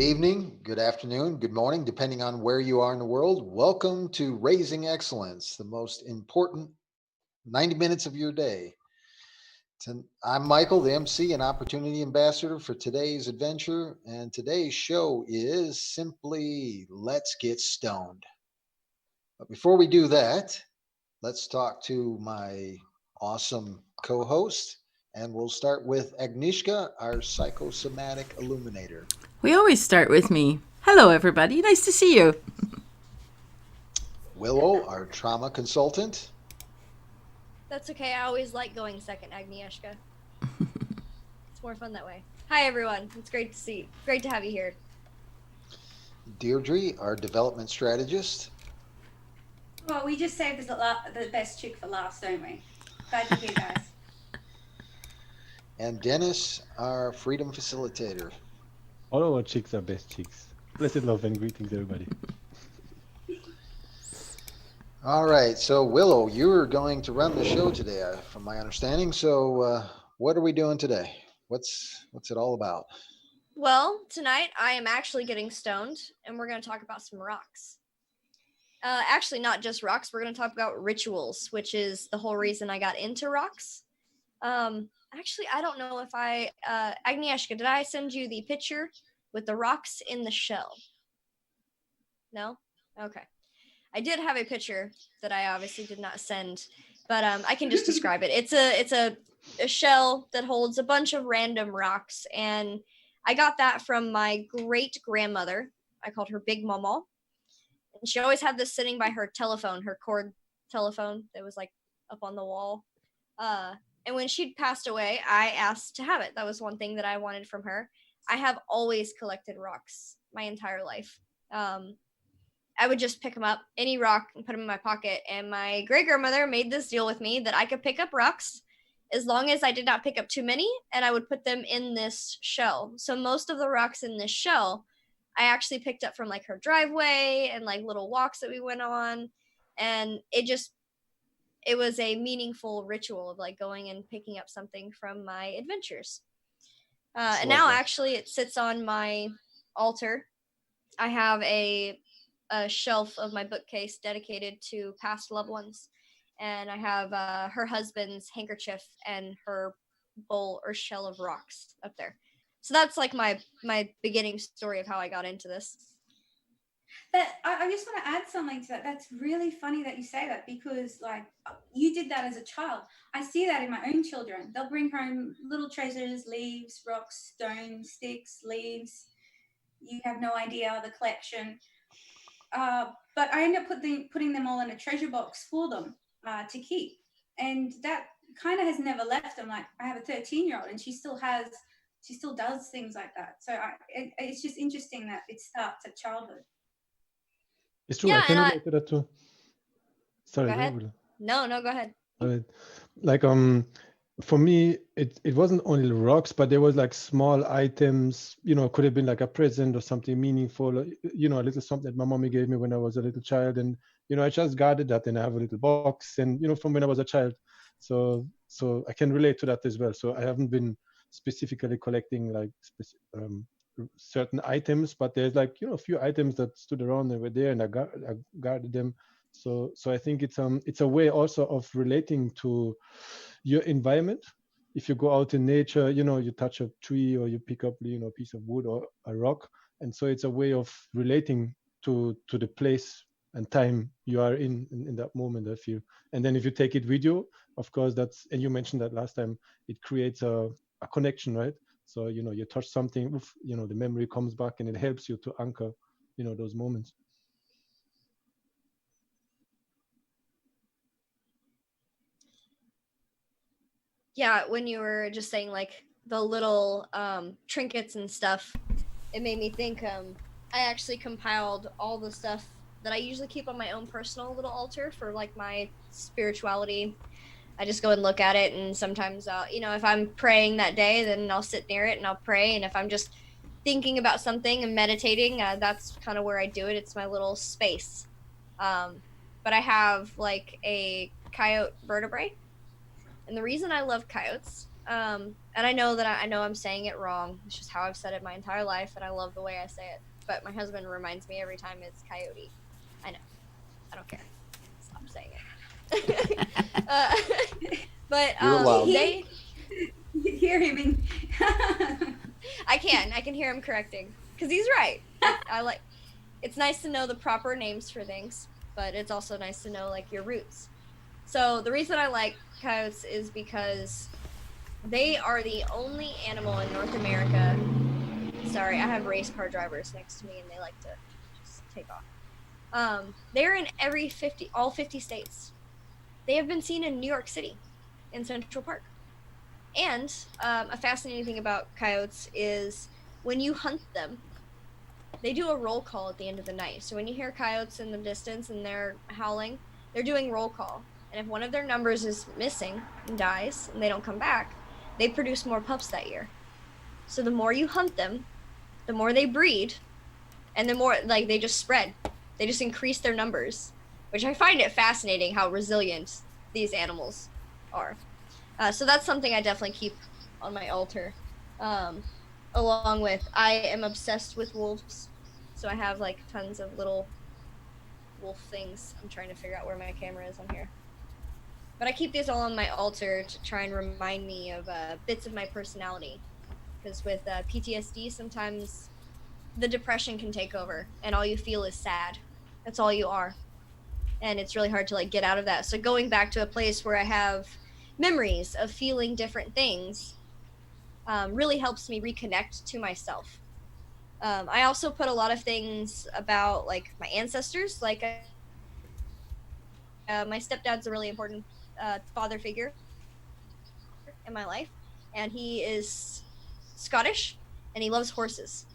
evening, good afternoon, good morning, depending on where you are in the world. Welcome to Raising Excellence, the most important 90 minutes of your day. I'm Michael, the MC and Opportunity Ambassador for today's adventure. And today's show is simply Let's Get Stoned. But before we do that, let's talk to my awesome co host. And we'll start with Agnieszka, our psychosomatic illuminator. We always start with me. Hello, everybody. Nice to see you. Willow, our trauma consultant. That's okay. I always like going second, Agnieszka. It's more fun that way. Hi, everyone. It's great to have you here. Deirdre, our development strategist. Well, we just saved the best chick for last, don't we? Glad to hear, guys. And Dennis, our freedom facilitator. All our chicks are best chicks. Blessed love and greetings, everybody. All right, so Willow, you're going to run the show today, from my understanding. So, what are we doing today? What's it all about? Well, tonight I am actually getting stoned, and we're going to talk about some rocks. Actually, not just rocks. We're going to talk about rituals, which is the whole reason I got into rocks. Actually, I don't know if Agnieszka, did I send you the picture with the rocks in the shell? No? Okay. I did have a picture that I obviously did not send, but I can just describe it. It's a shell that holds a bunch of random rocks, and I got that from my great-grandmother. I called her Big Mama. And she always had this sitting by her telephone, her cord telephone that was like up on the wall. And when she'd passed away, I asked to have it. That was one thing that I wanted from her. I have always collected rocks my entire life. I would just pick them up, any rock, and put them in my pocket. And my great-grandmother made this deal with me that I could pick up rocks as long as I did not pick up too many, and I would put them in this shell. So most of the rocks in this shell, I actually picked up from like her driveway and like little walks that we went on. And it was a meaningful ritual of like going and picking up something from my adventures. And now actually it sits on my altar. I have a shelf of my bookcase dedicated to past loved ones. And I have her husband's handkerchief and her bowl or shell of rocks up there. So that's like my beginning story of how I got into this. I just want to add something to that. That's really funny that you say that, because like you did that as a child. I see that in my own children. They'll bring home little treasures, leaves, rocks, stones, sticks, leaves. You have no idea the collection. But I end up putting them all in a treasure box for them to keep. And that kind of has never left them. Like I have a 13-year-old and she still does things like that. So it's just interesting that it starts at childhood. It's true. Yeah, I can relate to that too. Sorry. Go ahead. No, go ahead. Like for me, it wasn't only rocks, but there was like small items. Could have been like a present or something meaningful. A little something that my mommy gave me when I was a little child, and I just guarded that, and I have a little box, and from when I was a child. So I can relate to that as well. So I haven't been specifically collecting like certain items, but there's like a few items that stood around and were there, and I guarded them. So I think it's a way also of relating to your environment. If you go out in nature, you touch a tree or you pick up a piece of wood or a rock, and so it's a way of relating to the place and time you are in that moment, I feel. And then if you take it with you, of course, and you mentioned that last time, it creates a connection, right? So you touch something, the memory comes back, and it helps you to anchor those moments. Yeah, when you were just saying like the little trinkets and stuff, it made me think I actually compiled all the stuff that I usually keep on my own personal little altar for like my spirituality. I just go and look at it, and sometimes if I'm praying that day, then I'll sit near it and I'll pray. And if I'm just thinking about something and meditating, that's kind of where I do it. It's my little space. But I have like a coyote vertebrae. And the reason I love coyotes And I know that I know I'm saying it wrong. It's just how I've said it my entire life, and I love the way I say it. But my husband reminds me every time it's coyote. I know. I don't care. Stop saying it. But You're allowed. they. You hear him in. I can hear him correcting because he's right. I like. It's nice to know the proper names for things, but it's also nice to know like your roots. So the reason I like coyotes is because they are the only animal in North America. Sorry, I have race car drivers next to me, and they like to just take off. They're in all 50 states. They have been seen in New York City, in Central Park. And a fascinating thing about coyotes is when you hunt them, they do a roll call at the end of the night. So when you hear coyotes in the distance and they're howling, they're doing roll call. And if one of their numbers is missing and dies and they don't come back, they produce more pups that year. So the more you hunt them, the more they breed, and the more like they just spread. They just increase their numbers, which I find it fascinating how resilient these animals are. So that's something I definitely keep on my altar. Along with, I am obsessed with wolves. So I have like tons of little wolf things. I'm trying to figure out where my camera is on here. But I keep these all on my altar to try and remind me of bits of my personality. Because with PTSD, sometimes the depression can take over and all you feel is sad. That's all you are. And it's really hard to like get out of that. So going back to a place where I have memories of feeling different things really helps me reconnect to myself. I also put a lot of things about like my ancestors. Like my stepdad's a really important father figure in my life, and he is Scottish, and he loves horses.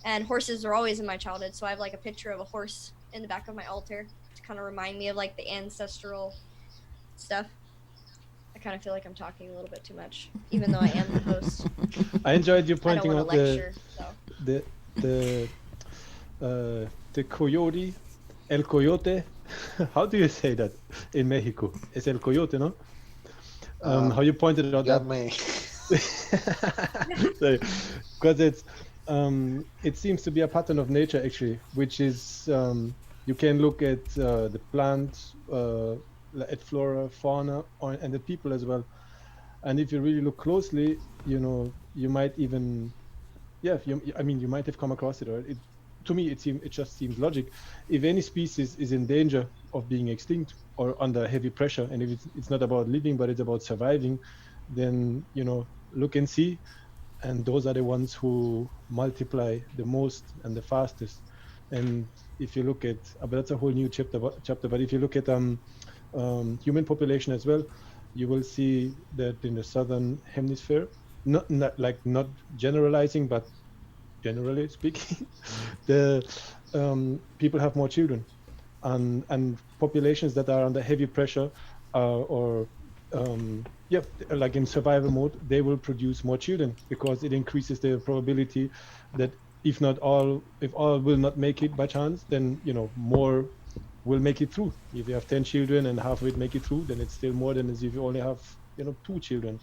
And horses are always in my childhood, so I have like a picture of a horse in the back of my altar to kind of remind me of like the ancestral stuff. I kind of feel like I'm talking a little bit too much, even though I am the host. I enjoyed you I don't pointing want out to lecture, so. the coyote, el coyote. How do you say that in Mexico? It's el coyote, no? How you pointed out Got that. me. Because it seems to be a pattern of nature actually, which is you can look at the plants, at flora, fauna, and the people as well. And if you really look closely, you might even, you might have come across it, or to me it just seems logic. If any species is in danger of being extinct or under heavy pressure, and if it's not about living but it's about surviving, then look and see, and those are the ones who multiply the most and the fastest. And if you look at, but that's a whole new chapter. But if you look at human population as well, you will see that in the southern hemisphere, not generalizing, but generally speaking, the people have more children, and populations that are under heavy pressure like in survival mode, they will produce more children because it increases the probability that if all will not make it by chance, then more will make it through. If you have 10 children and half of it make it through, then it's still more than as if you only have 2 children.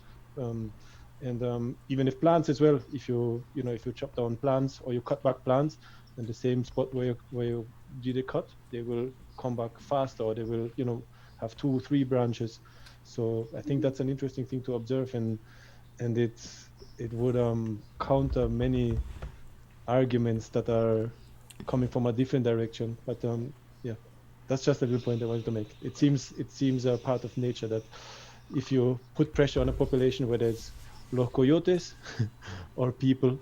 Even if plants as well, if you chop down plants or you cut back plants, then the same spot where you did a cut, they will come back faster, or they will have 2-3 branches. So I think that's an interesting thing to observe, and it would counter many arguments that are coming from a different direction. But that's just a little point I wanted to make. It seems a part of nature that if you put pressure on a population, whether it's los coyotes or people,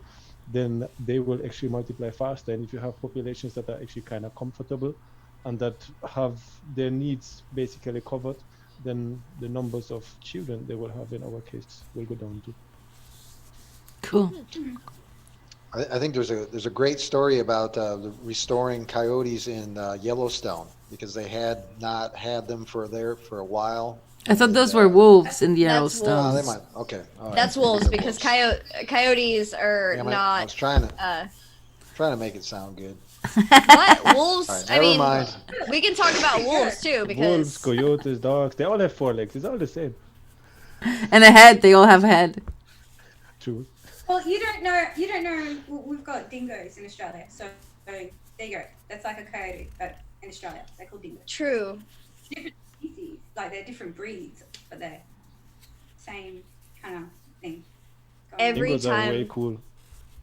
then they will actually multiply faster. And if you have populations that are actually kind of comfortable and that have their needs basically covered, then the numbers of children they will have in our case will go down too. Cool. I think there's a great story about the restoring coyotes in Yellowstone, because they had not had them for a while. I thought those were wolves in That's Yellowstone. Oh, they might. Okay. All right. That's wolves, They're because wolves. coyotes are Damn it, I not. was trying to make it sound good. What wolves? All right, I never mean, mind. we can talk about wolves too, because Wolves, coyotes, dogs, they all have 4 legs. It's all the same. And a head. They all have a head. True. Well, you don't know. We've got dingoes in Australia, so there you go. That's like a coyote, but in Australia, they're called dingoes. True. Different species, like they're different breeds, but they're same kind of thing. Every Dingoes are way time. cool.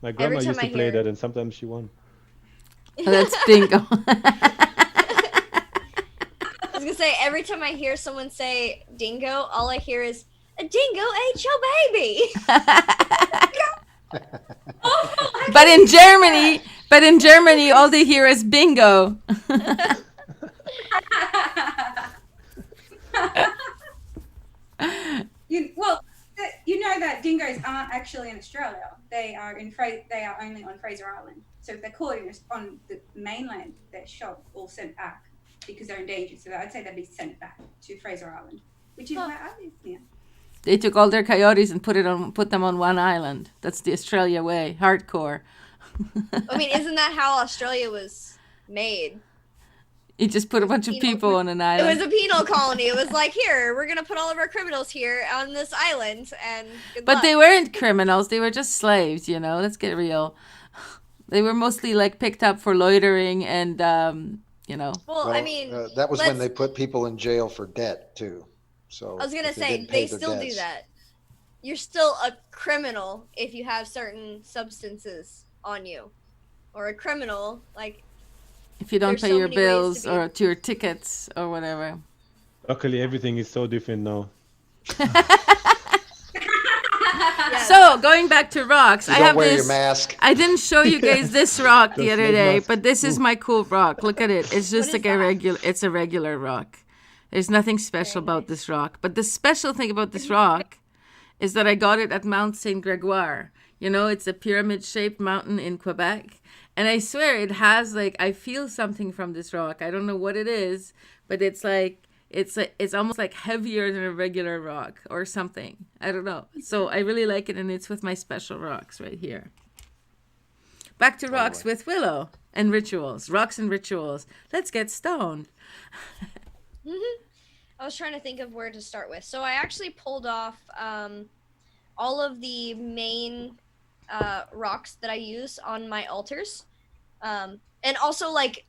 My grandma time used to I play hear- that, and sometimes she won. Oh, that's bingo. I was gonna say, every time I hear someone say dingo, all I hear is, a dingo ate your baby. But in Germany, all they hear is bingo. You know that dingoes aren't actually in Australia. They are only on Fraser Island. So if they're caught on the mainland, they're shot or sent back because they're endangered. So I'd say they'd be sent back to Fraser Island, which is where I live now. They took all their coyotes and put them on one island. That's the Australia way, hardcore. I mean, isn't that how Australia was made? You just put a bunch of people on an It island. was a penal colony. It was like, here, we're gonna put all of our criminals here on this island, and good But luck. they weren't criminals. They were just slaves, you know. Let's get real. They were mostly like picked up for loitering and, you know. Well, I mean, that was when let's- they put people in jail for debt too. So I was gonna if say didn't pay they their still do debts. that. You're still a criminal if you have certain substances on you, or a criminal like. If you don't There's pay so your many ways to bills be- or to your tickets or whatever. Luckily, everything is so different now. Yes. So going back to rocks, You I don't have wear this. your mask. I didn't show you guys this rock the Just other make day, masks. but this is my cool rock. Look at it. It's just is like that? it's a regular rock. There's nothing special about this rock. But the special thing about this rock is that I got it at Mount Saint Gregoire. You know, it's a pyramid-shaped mountain in Quebec. And I swear it has like, I feel something from this rock. I don't know what it is, but it's like, it's almost like heavier than a regular rock or something. I don't know. So I really like it, and it's with my special rocks right here. Back to rocks with Willow and rituals. Rocks and rituals. Let's get stoned. I was trying to think of where to start with. So I actually pulled off all of the main rocks that I use on my altars. And also like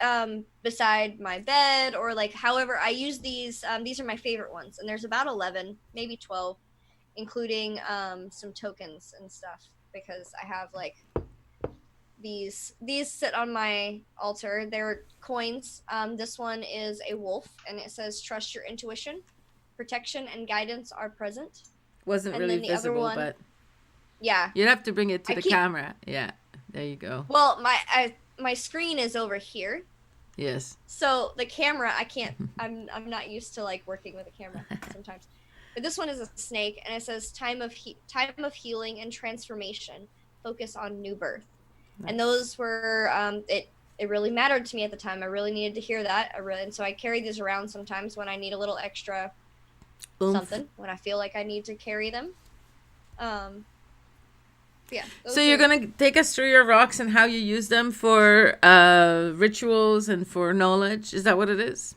beside my bed, or like however I use these. These are my favorite ones, and there's about 11, maybe 12, including some tokens and stuff, because I have like these sit on my altar. They're coins. This one is a wolf, and it says trust your intuition, protection and guidance are present. Wasn't And really then the other visible, one- but Yeah. you'd have to bring it to I the keep- camera. Yeah, there you go. Well, my screen is over here, Yes. so the camera I can't. I'm not used to like working with a camera sometimes. But this one is a snake, and it says time of healing and transformation. Focus on new birth. And those were it really mattered to me at the time. I really needed to hear that. And so I carry these around sometimes when I need a little extra Oomph. something, when I feel like I need to carry them. Yeah. So you're gonna take us through your rocks and how you use them for rituals and for knowledge. Is that what it is?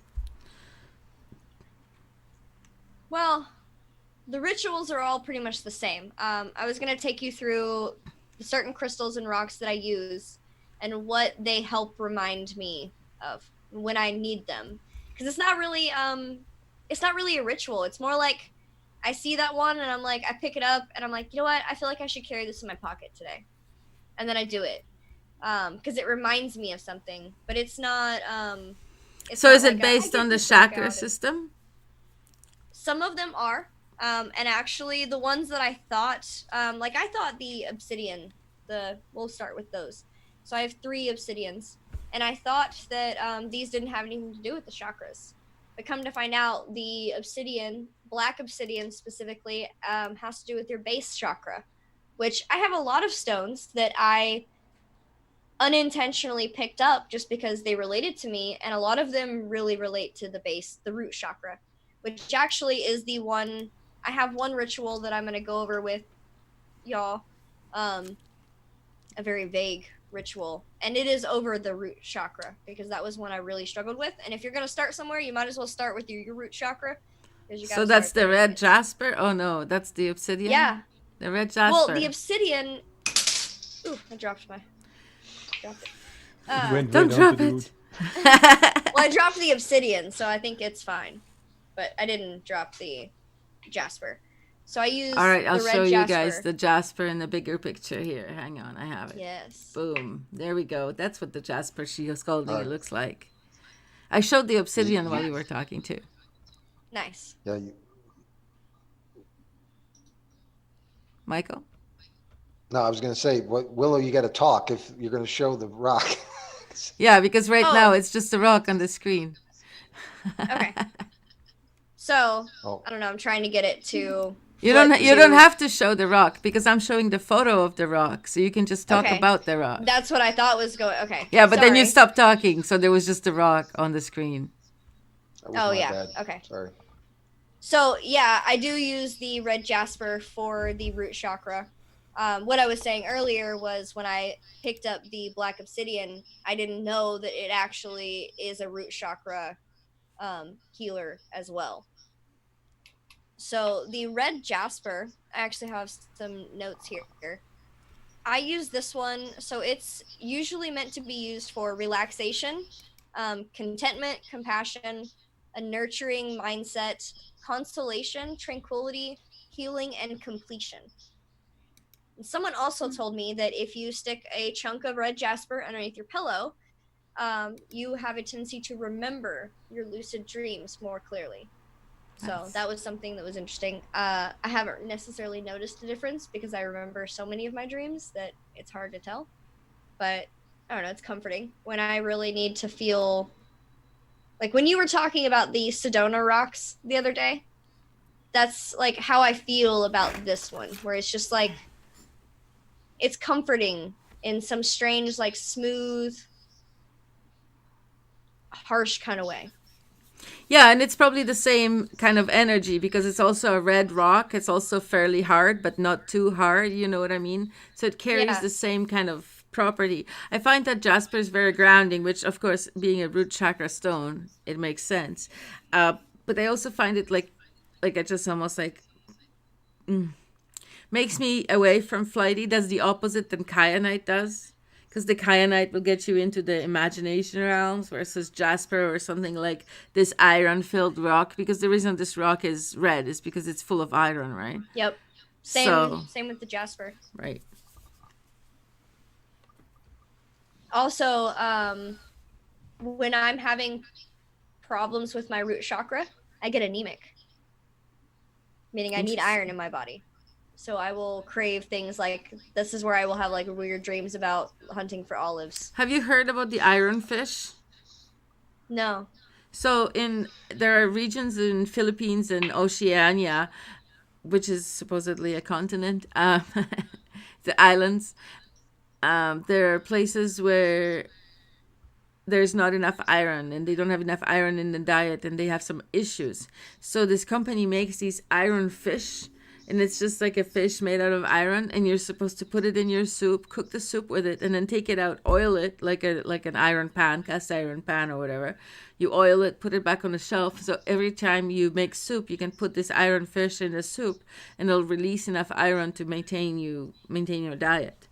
Well, the rituals are all pretty much the same. I was gonna take you through the certain crystals and rocks that I use and what they help remind me of when I need them. Because it's not really a ritual. It's more like I see that one and I'm like, I pick it up and I'm like, you know what? I feel like I should carry this in my pocket today, and then I do it because it reminds me of something. But it's not. So not is it like based I on the get to walk chakra out and- system? Some of them are. And actually, the ones that I thought, I thought the obsidian, we'll start with those. So I have 3 obsidians, and I thought that these didn't have anything to do with the chakras. But come to find out, the obsidian, black obsidian specifically, has to do with your base chakra, which I have a lot of stones that I unintentionally picked up just because they related to me, and a lot of them really relate to the root chakra, which actually is the one. I have one ritual that I'm going to go over with y'all, a very vague ritual, and it is over the root chakra because that was one I really struggled with. And if you're going to start somewhere, you might as well start with your root chakra, 'cause you So gotta that's start the there. red jasper? Oh no, that's the obsidian? Yeah. The red jasper. Well, the obsidian. Ooh, I dropped it. It went way Don't down drop to the it. root. Well, I dropped the obsidian, so I think it's fine. But I didn't drop the jasper. So I used All right, I'll the red show you jasper. guys the jasper in the bigger picture here. Hang on, I have it. Yes. Boom. There we go. That's what the jasper she was holding All right. it looks like. I showed the obsidian while you were talking too. Nice. Yeah. Michael? No, I was going to say, Willow, you got to talk if you're going to show the rock. Yeah, because right now Oh. it's just a rock on the screen. Okay. So Oh, I don't know. I'm trying to get it to. You flip don't to- have to show the rock because I'm showing the photo of the rock, so you can just talk Okay. about the rock. That's what I thought was going. Okay. Yeah, but then you Sorry. stopped talking, so there was just a rock on the screen. that was Oh, my yeah. bad. Okay. Sorry. So yeah, I do use the red jasper for the root chakra. What I was saying earlier was when I picked up the black obsidian, I didn't know that it actually is a root chakra healer as well. So the red jasper, I actually have some notes here. I use this one, so it's usually meant to be used for relaxation, contentment, compassion, a nurturing mindset, consolation, tranquility, healing, and completion. And someone also told me that if you stick a chunk of red jasper underneath your pillow, you have a tendency to remember your lucid dreams more clearly. So Nice. that was something that was interesting. I haven't necessarily noticed a difference because I remember so many of my dreams that it's hard to tell. But I don't know, it's comforting when I really need to feel like when you were talking about the Sedona rocks the other day. That's like how I feel about this one, where it's just like it's comforting in some strange, like smooth, harsh kind of way. Yeah, and it's probably the same kind of energy because it's also a red rock. It's also fairly hard, but not too hard. You know what I mean? So it carries Yeah. the same kind of property. I find that jasper is very grounding, which, of course, being a root chakra stone, it makes sense. But I also find it like I just almost like makes me away from flighty. Does the opposite than kyanite does. Because the kyanite will get you into the imagination realms versus jasper or something like this iron-filled rock. Because the reason this rock is red is because it's full of iron, right? Yep. Same So- same with the jasper. Right. Also, when I'm having problems with my root chakra, I get anemic. Meaning I need Interesting. iron in my body. So I will crave things like this is where I will have like weird dreams about hunting for olives. Have you heard about the iron fish? No. So there are regions in Philippines and Oceania, which is supposedly a continent, the islands. There are places where there's not enough iron and they don't have enough iron in the diet and they have some issues. So this company makes these iron fish, and it's just like a fish made out of iron, and you're supposed to put it in your soup, cook the soup with it, and then take it out, oil it like an iron pan, cast iron pan or whatever. You oil it, put it back on the shelf. So every time you make soup, you can put this iron fish in the soup, and it'll release enough iron to maintain your diet.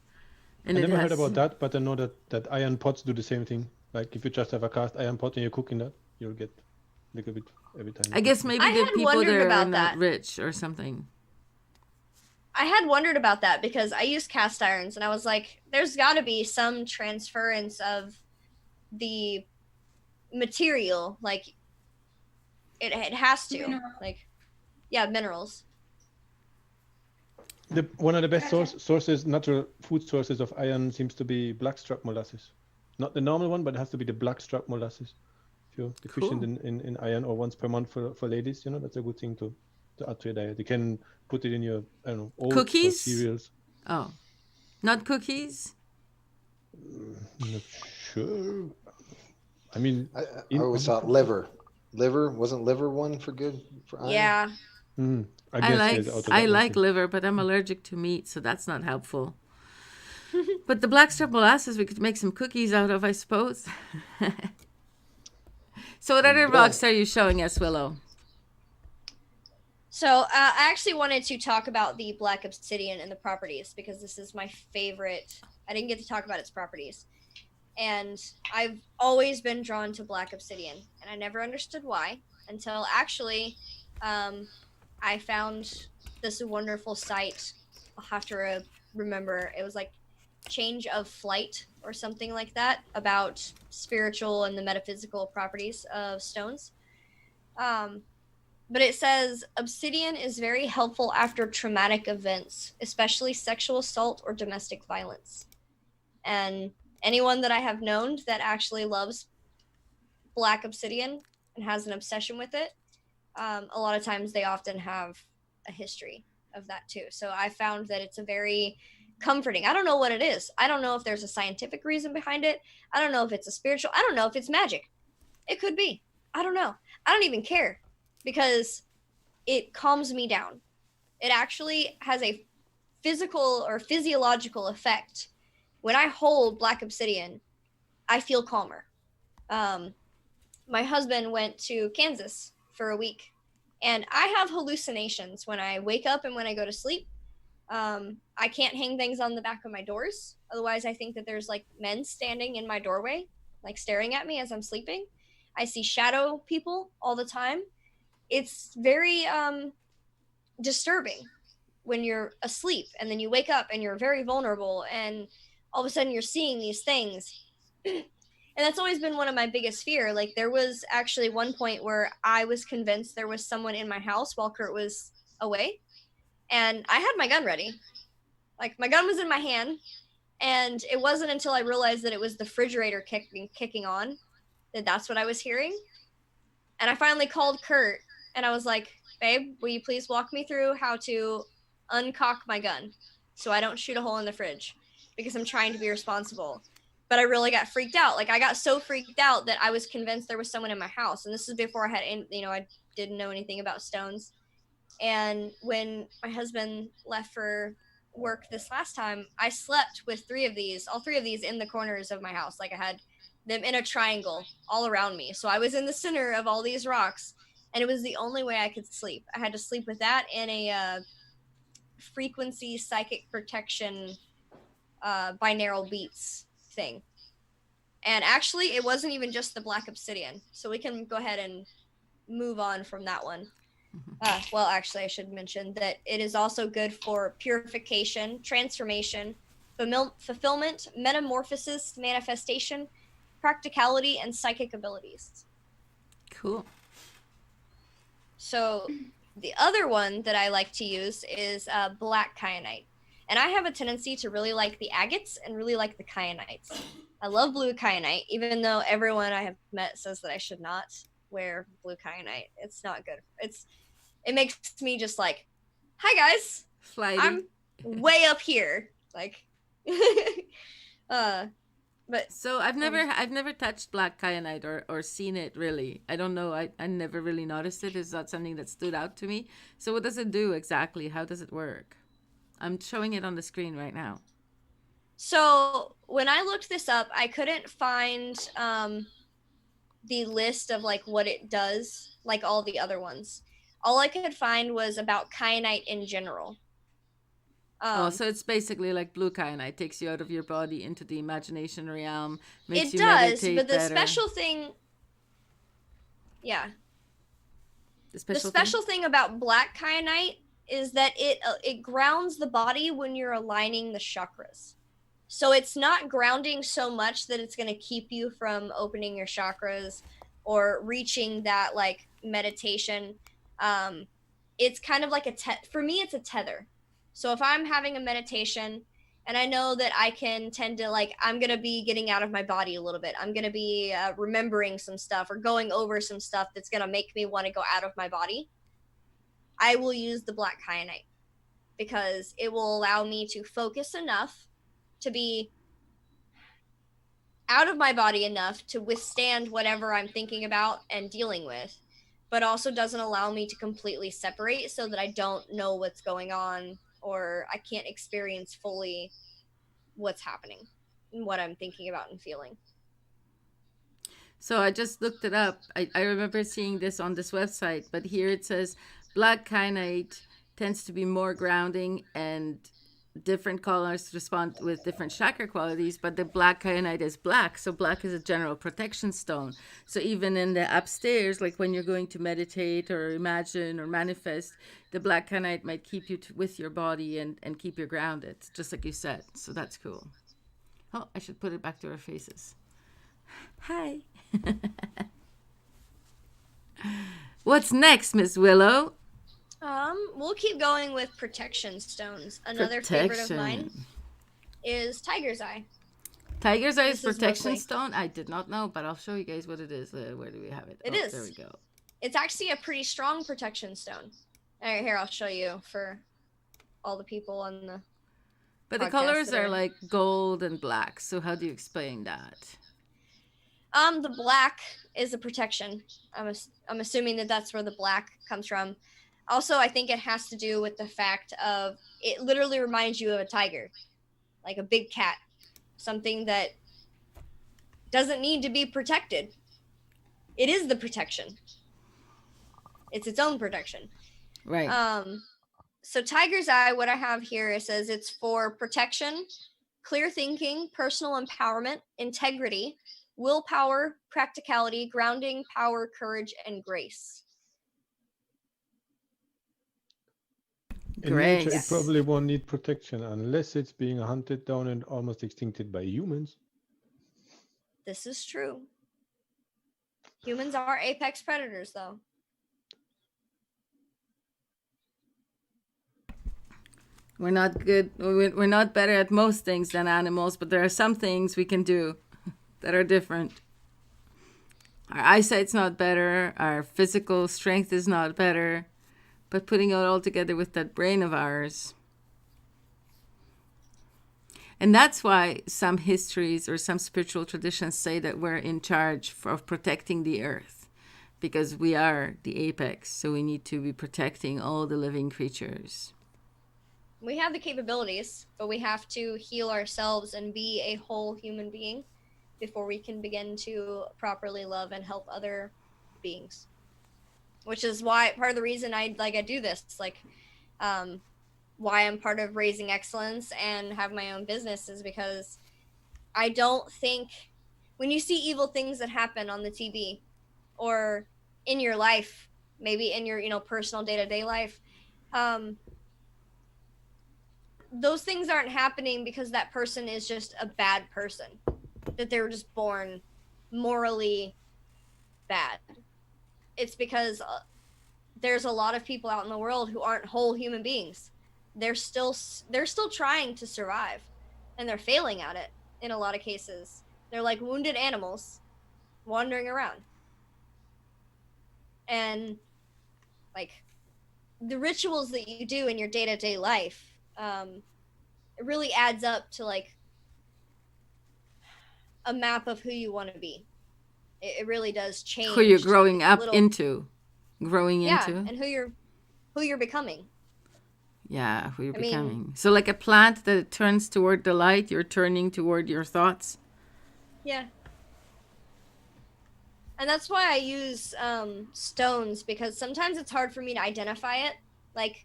And I it never heard has- about that, but I know that iron pots do the same thing. Like if you just have a cast iron pot and you're cooking that, you'll get a little bit every time. I guess maybe I the had people wondered there are about not that. rich or something. I had wondered about that because I use cast irons and I was like, there's got to be some transference of the material. Like, it has to. Mineral. Like, yeah, minerals. One of the best Gotcha. sources, natural food sources of iron seems to be blackstrap molasses. Not the normal one, but it has to be the blackstrap molasses. If you're deficient in iron or once per month for ladies, that's a good thing to add to your diet. You can put it in your, I don't know, oats or Cookies? cereals. Oh, not cookies? Not sure. I mean, I always thought liver. Wasn't liver one for good for iron? Yeah. I I guess like there's out of that I one like too. liver, but I'm allergic to meat, so that's not helpful. But the blackstrap molasses we could make some cookies out of, I suppose. So what other Yeah. rocks are you showing us, Willow? So I actually wanted to talk about the black obsidian and the properties because this is my favorite. I didn't get to talk about its properties. And I've always been drawn to black obsidian, and I never understood why until actually I found this wonderful site. I'll have to remember. It was like Change of Flight or something like that about spiritual and the metaphysical properties of stones. But it says obsidian is very helpful after traumatic events, especially sexual assault or domestic violence. And anyone that I have known that actually loves black obsidian and has an obsession with it, a lot of times they often have a history of that too. So I found that it's a very comforting. I don't know what it is. I don't know if there's a scientific reason behind it. I don't know if it's a spiritual. I don't know if it's magic. It could be. I don't know. I don't even care because it calms me down. It actually has a physical or physiological effect. When I hold black obsidian, I feel calmer. My husband went to Kansas for a week, and I have hallucinations when I wake up and when I go to sleep. I can't hang things on the back of my doors. Otherwise, I think that there's like men standing in my doorway, like staring at me as I'm sleeping. I see shadow people all the time. It's very disturbing when you're asleep and then you wake up and you're very vulnerable and all of a sudden you're seeing these things. And that's always been one of my biggest fear. Like there was actually one point where I was convinced there was someone in my house while Kurt was away. And I had my gun ready. Like my gun was in my hand. And it wasn't until I realized that it was the refrigerator kicking on that that's what I was hearing. And I finally called Kurt and I was like, babe, will you please walk me through how to uncock my gun so I don't shoot a hole in the fridge because I'm trying to be responsible. But I really got freaked out. Like I got so freaked out that I was convinced there was someone in my house. And this is before I had, I didn't know anything about stones. And when my husband left for work this last time, I slept with all three of these in the corners of my house. Like I had them in a triangle all around me. So I was in the center of all these rocks, and it was the only way I could sleep. I had to sleep with that in a frequency psychic protection binaural beats thing. And actually, it wasn't even just the black obsidian. So we can go ahead and move on from that one. Well, actually, I should mention that it is also good for purification, transformation, fulfillment, metamorphosis, manifestation, practicality, and psychic abilities. Cool. So the other one that I like to use is black kyanite. And I have a tendency to really like the agates and really like the kyanites. I love blue kyanite, even though everyone I have met says that I should not wear blue kyanite. It's not good. It makes me just like, hi guys, Flighty. I'm way up here. Like, but so I've never touched black kyanite or seen it really. I don't know. I never really noticed it. It's not something that stood out to me. So what does it do exactly? How does it work? I'm showing it on the screen right now. So when I looked this up, I couldn't find the list of like what it does, like all the other ones. All I could find was about kyanite in general. So it's basically like blue kyanite, takes you out of your body into the imagination realm. Makes it does, but the special thing, yeah. The special thing about black kyanite is that it grounds the body when you're aligning the chakras. So it's not grounding so much that it's going to keep you from opening your chakras or reaching that like meditation. It's kind of like for me, it's a tether. So if I'm having a meditation and I know that I can tend to like, I'm going to be getting out of my body a little bit. I'm going to be remembering some stuff or going over some stuff that's going to make me want to go out of my body. I will use the black kyanite because it will allow me to focus enough to be out of my body enough to withstand whatever I'm thinking about and dealing with, but also doesn't allow me to completely separate so that I don't know what's going on or I can't experience fully what's happening and what I'm thinking about and feeling. So I just looked it up. I remember seeing this on this website, but here it says black kyanite tends to be more grounding, and different colors respond with different chakra qualities, but the black kyanite is black, so black is a general protection stone. So even in the upstairs, like when you're going to meditate or imagine or manifest, the black kyanite might keep you with your body and keep you grounded, just like you said. So that's cool. Oh, I should put it back to our faces. Hi. What's next, Miss Willow? We'll keep going with protection stones. Another favorite of mine is tiger's eye. Tiger's eye is This is protection mostly- stone? I did not know, but I'll show you guys what it is. Where do we have it? It Oh, is. There we go. It's actually a pretty strong protection stone. All right, here, I'll show you for all the people on the. But the podcast colors that are are- like gold and black. So how do you explain that? The black is a protection. I'm assuming that that's where the black comes from. Also, I think it has to do with the fact of it literally reminds you of a tiger, like a big cat, something that doesn't need to be protected. It is the protection. It's its own protection. Right. So tiger's eye, what I have here, it says it's for protection, clear thinking, personal empowerment, integrity, willpower, practicality, grounding, power, courage, and grace. In nature, it Grace. probably won't need protection unless it's being hunted down and almost extincted by humans. This is true. Humans are apex predators, though. We're not good. We're not better at most things than animals, but there are some things we can do that are different. Our eyesight's not better. Our physical strength is not better. But putting it all together with that brain of ours. And that's why some histories or some spiritual traditions say that we're in charge of protecting the earth, because we are the apex. So we need to be protecting all the living creatures. We have the capabilities, but we have to heal ourselves and be a whole human being before we can begin to properly love and help other beings. Which is why part of the reason I do this, why I'm part of Raising Excellence and have my own business, is because I don't think when you see evil things that happen on the TV or in your life, maybe in your personal day-to-day life, those things aren't happening because that person is just a bad person, that they were just born morally bad. It's because there's a lot of people out in the world who aren't whole human beings. They're still trying to survive, and they're failing at it in a lot of cases. They're like wounded animals wandering around. And like the rituals that you do in your day-to-day life, it really adds up to like a map of who you want to be. It really does change Who you're growing up little- into. yeah, and who you're becoming. Yeah, who you're I mean- becoming. So like a plant that turns toward the light, you're turning toward your thoughts. Yeah. And that's why I use stones, because sometimes it's hard for me to identify it. Like,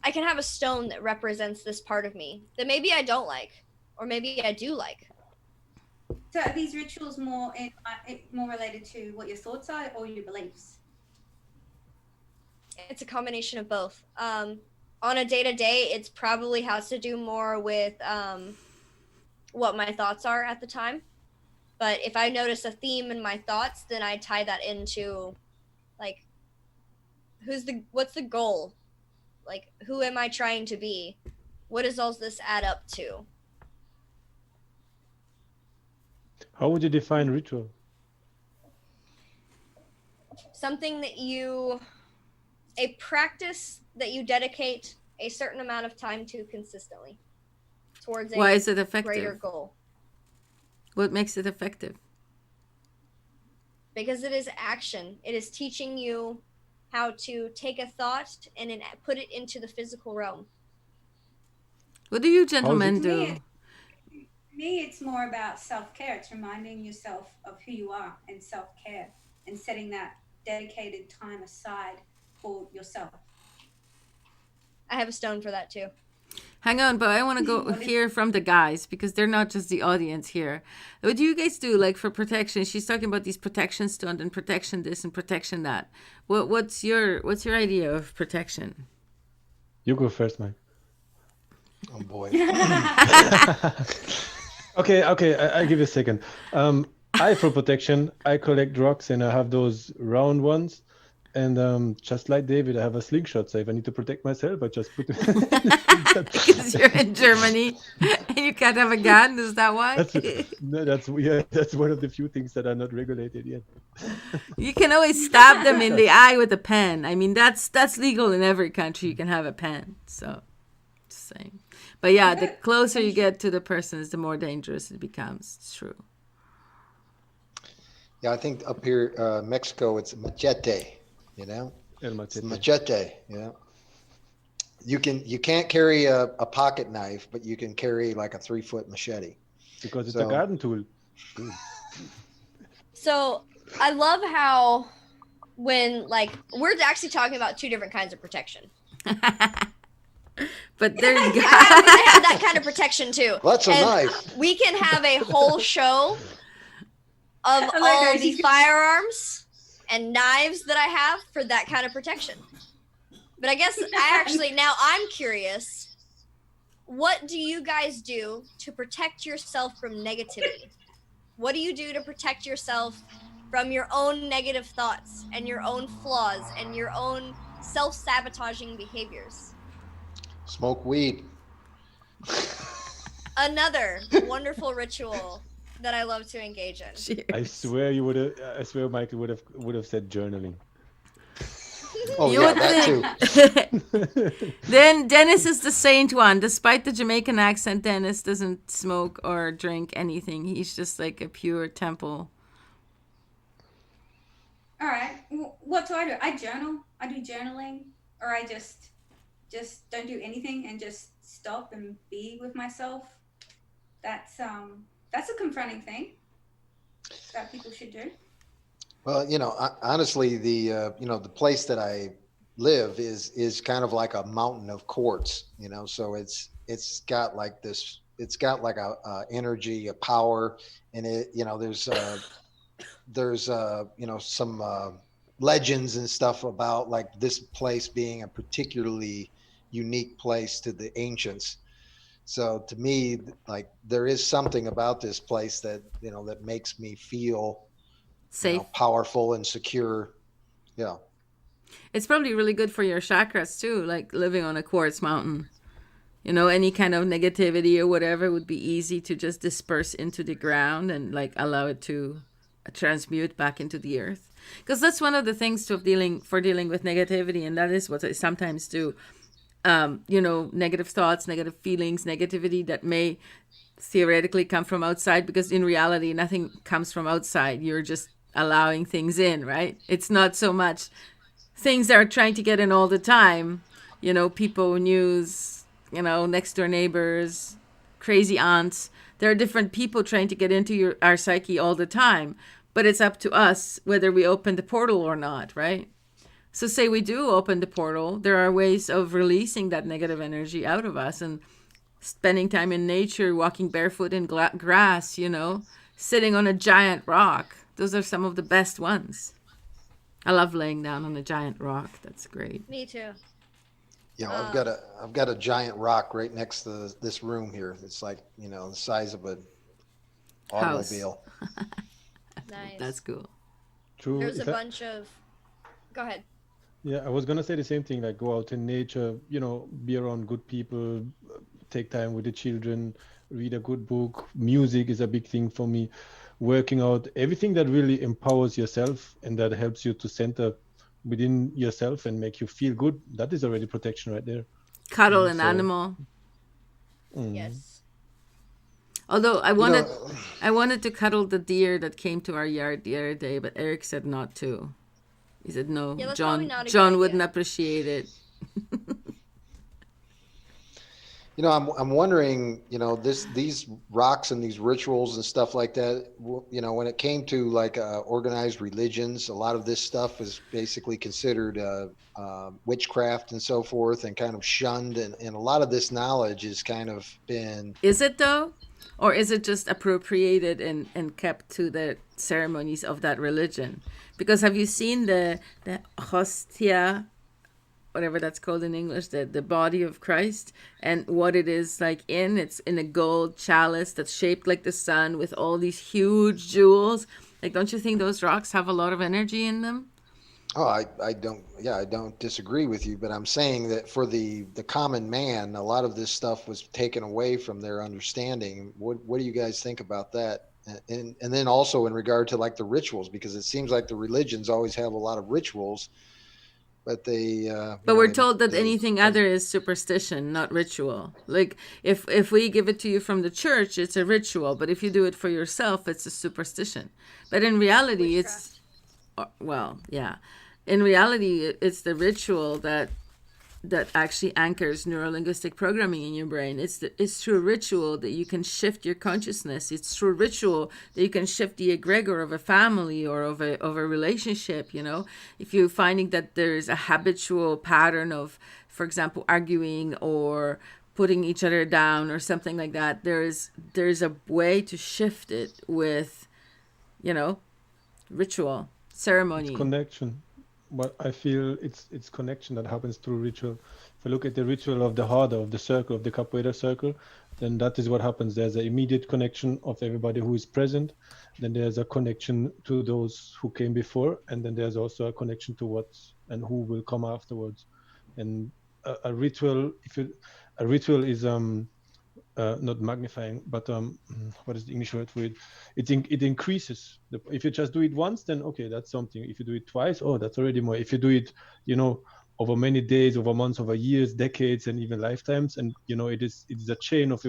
I can have a stone that represents this part of me that maybe I don't like, or maybe I do like. So are these rituals more related to what your thoughts are or your beliefs? It's a combination of both. On a day-to-day, it's probably has to do more with what my thoughts are at the time. But if I notice a theme in my thoughts, then I tie that into, like, what's the goal? Like, who am I trying to be? What does all this add up to? How would you define ritual? Something that a practice that you dedicate a certain amount of time to consistently towards a Why is it greater effective? goal. What makes it effective? Because it is action. It is teaching you how to take a thought and then put it into the physical realm. What do you gentlemen To me, do? To me, it's more about self-care. It's reminding yourself of who you are and self-care and setting that dedicated time aside for yourself. I have a stone for that too. Hang on, but I want to go What is- hear from the guys because they're not just the audience here. What do you guys do like for protection? She's talking about these protection stunt and protection this and protection that. What's your idea of protection? You go first, Mike. Oh boy. Okay, I'll give you a second. I, for protection, I collect rocks and I have those round ones. And just like David, I have a slingshot. So if I need to protect myself, I just put it in the slingshot. Because you're in Germany and you can't have a gun. Is that why? That's one of the few things that are not regulated yet. You can always stab them in the eye with a pen. I mean, that's legal in every country. You can have a pen. So, just saying. But yeah, the closer you get to the person, is the more dangerous it becomes. It's true. Yeah, I think up here, Mexico, it's machete. You know, El it's machete. machete. Yeah, you can't carry a pocket knife, but you can carry like a 3-foot machete. Because it's So- a garden tool. So I love how when like we're actually talking about two different kinds of protection. But there you go. I have that kind of protection too. Well, that's a And knife. We can have a whole show of like all how the she's- firearms and knives that I have for that kind of protection. But I guess now I'm curious, what do you guys do to protect yourself from negativity? What do you do to protect yourself from your own negative thoughts and your own flaws and your own self-sabotaging behaviors? Smoke weed. Another wonderful ritual that I love to engage in. Cheers. I swear Michael would have said journaling. Oh You yeah, would that too. think. Then Dennis is the saint one. Despite the Jamaican accent, Dennis doesn't smoke or drink anything. He's just like a pure temple. All right. What do? I journal. I do journaling, or I just don't do anything and just stop and be with myself. That's a confronting thing that people should do. Well, honestly, the place that I live is kind of like a mountain of quartz. So it's got like this. It's got like a energy, a power, and there's some legends and stuff about like this place being a particularly unique place to the ancients. So to me, like there is something about this place that that makes me feel Safe. powerful and secure. Yeah. It's probably really good for your chakras too, like living on a quartz mountain. Any kind of negativity or whatever would be easy to just disperse into the ground and like allow it to transmute back into the earth. Because that's one of the things dealing with negativity, and that is what I sometimes do. Negative thoughts, negative feelings, negativity that may theoretically come from outside, because in reality, nothing comes from outside. You're just allowing things in, right? It's not so much things that are trying to get in all the time. People, news, next door neighbors, crazy aunts. There are different people trying to get into our psyche all the time. But it's up to us whether we open the portal or not, right? So say we do open the portal, there are ways of releasing that negative energy out of us and spending time in nature, walking barefoot in grass, sitting on a giant rock. Those are some of the best ones. I love laying down on a giant rock. That's great. Me too. I've got a giant rock right next to this room here. It's like, the size of an House. automobile. Nice. That's cool. True. There's a bunch of. Go ahead. Yeah, I was gonna say the same thing, like go out in nature, be around good people, take time with the children, read a good book. Music is a big thing for me. Working out, everything that really empowers yourself and that helps you to center within yourself and make you feel good, that is already protection right there. Cuddle an So- animal. Yes. Although I wanted to cuddle the deer that came to our yard the other day, but Eric said not to. He said no. Yeah, that's probably John not a good John idea. wouldn't appreciate it. I'm wondering, these rocks and these rituals and stuff like that. When it came to like organized religions, a lot of this stuff is basically considered witchcraft and so forth, and kind of shunned. And a lot of this knowledge is kind of been. Is it though? Or is it just appropriated and kept to the ceremonies of that religion? Because have you seen the hostia, whatever that's called in English, the body of Christ, and what it is like it's in a gold chalice that's shaped like the sun with all these huge jewels. Like, don't you think those rocks have a lot of energy in them? Oh, I don't disagree with you, but I'm saying that for the common man, a lot of this stuff was taken away from their understanding. What do you guys think about that? And then also in regard to like the rituals, because it seems like the religions always have a lot of rituals, but But we're told that anything other is superstition, not ritual. Like, if we give it to you from the church, it's a ritual, but if you do it for yourself, it's a superstition. But in reality, it's yeah. In reality, it's the ritual that actually anchors neurolinguistic programming in your brain. It's through ritual that you can shift your consciousness. It's through ritual that you can shift the egregor of a family or of a relationship. If you're finding that there's a habitual pattern of, for example, arguing or putting each other down or something like that, there's a way to shift it with, ritual, ceremony. It's connection. But I feel it's connection that happens through ritual. If you look at the ritual of the harder, of the circle, of the capoeira circle, then that is what happens. There's an immediate connection of everybody who is present. Then there's a connection to those who came before, and then there's also a connection to what and who will come afterwards. And a ritual, a ritual is not magnifying, but what is the English word for it? It increases. If you just do it once, then okay, that's something. If you do it twice, oh, that's already more. If you do it, over many days, over months, over years, decades, and even lifetimes, and it is a chain of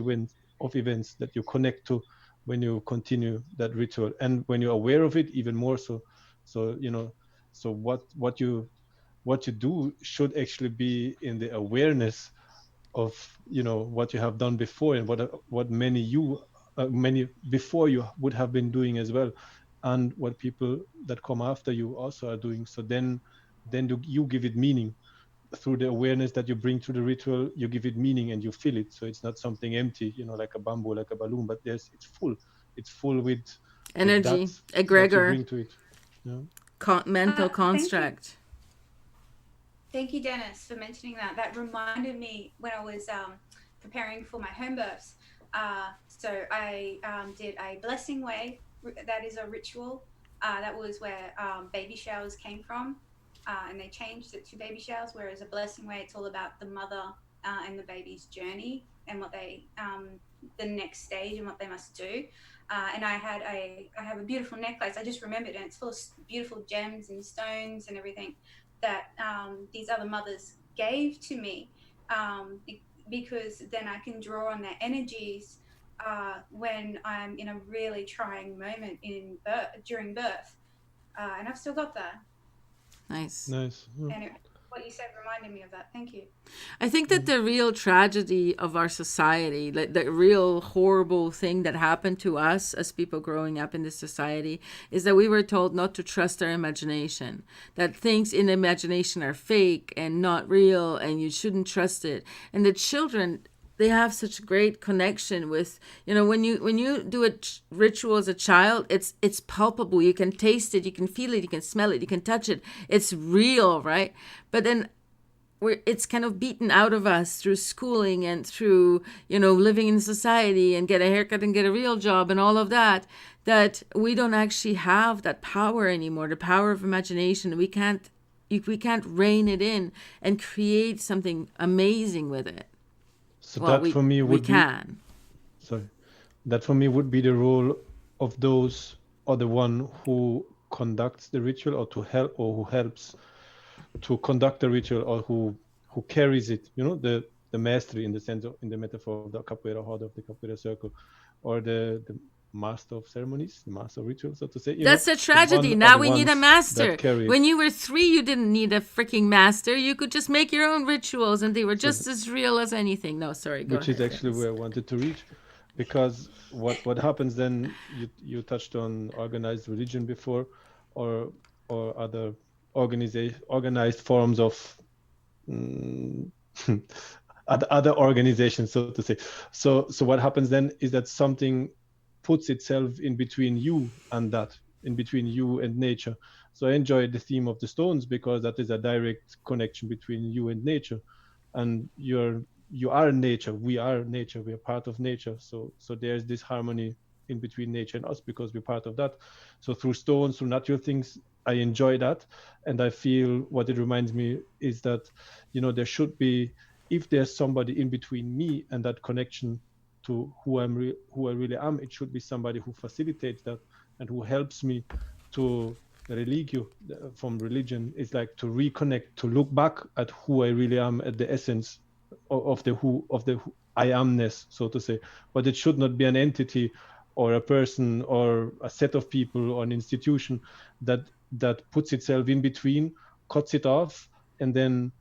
events that you connect to when you continue that ritual, and when you're aware of it, even more so. So so what you do should actually be in the awareness of what you have done before, and what many before you would have been doing as well, and what people that come after you also are doing. So then you give it meaning through the awareness that you bring to the ritual. You give it meaning and you feel it, so it's not something empty, like a bamboo, like a balloon, but it's full with energy, that egregor, you bring to it. Mental construct. Thank you, Dennis, for mentioning that. That reminded me when I was preparing for my home births. So I did a blessing way. That is a ritual. That was where baby showers came from. And they changed it to baby showers, whereas a blessing way, it's all about the mother and the baby's journey and what they, the next stage and what they must do. And I have a beautiful necklace. I just remembered, and it's full of beautiful gems and stones and everything that these other mothers gave to me, because then I can draw on their energies when I'm in a really trying moment during birth. And I've still got that. Nice. And what you said reminded me of that. Thank you. I think that the real tragedy of our society, like the real horrible thing that happened to us as people growing up in this society, is that we were told not to trust our imagination, that things in imagination are fake and not real, and you shouldn't trust it. And the children, they have such great connection with, when you do a ritual as a child, it's palpable. You can taste it, you can feel it, you can smell it, you can touch it. It's real, right? But then it's kind of beaten out of us through schooling and through, living in society and get a haircut and get a real job and all of that we don't actually have that power anymore, the power of imagination. We can't rein it in and create something amazing with it. So that for me would be the role of those, or the one who conducts the ritual, or to help, or who helps to conduct the ritual, or who carries it. The mastery, in the sense of, in the metaphor of the capoeira horde, of the capoeira circle, or the master of ceremonies, the master of rituals, so to say. That's a the tragedy. one Now are the we need a ones master. that carry When it. you were 3, you didn't need a freaking master. You could just make your own rituals, and they were So just as real as anything. No, sorry. Go which is ahead, actually Dennis. where I wanted to reach, because what happens then, you touched on organized religion before, or other organized forms of mm, other organizations, so to say. So what happens then is that something puts itself in between you and that, in between you and nature. So I enjoy the theme of the stones, because that is a direct connection between you and nature, and you are nature, we are nature, we are part of nature. So there's this harmony in between nature and us, because we're part of that. So through stones, through natural things, I enjoy that. And I feel what it reminds me is that, there should be, if there's somebody in between me and that connection to who who I really am, it should be somebody who facilitates that and who helps me to religio, from religion, is like to reconnect, to look back at who I really am, at the essence of the I amness, so to say. But it should not be an entity or a person or a set of people or an institution that puts itself in between, cuts it off, and then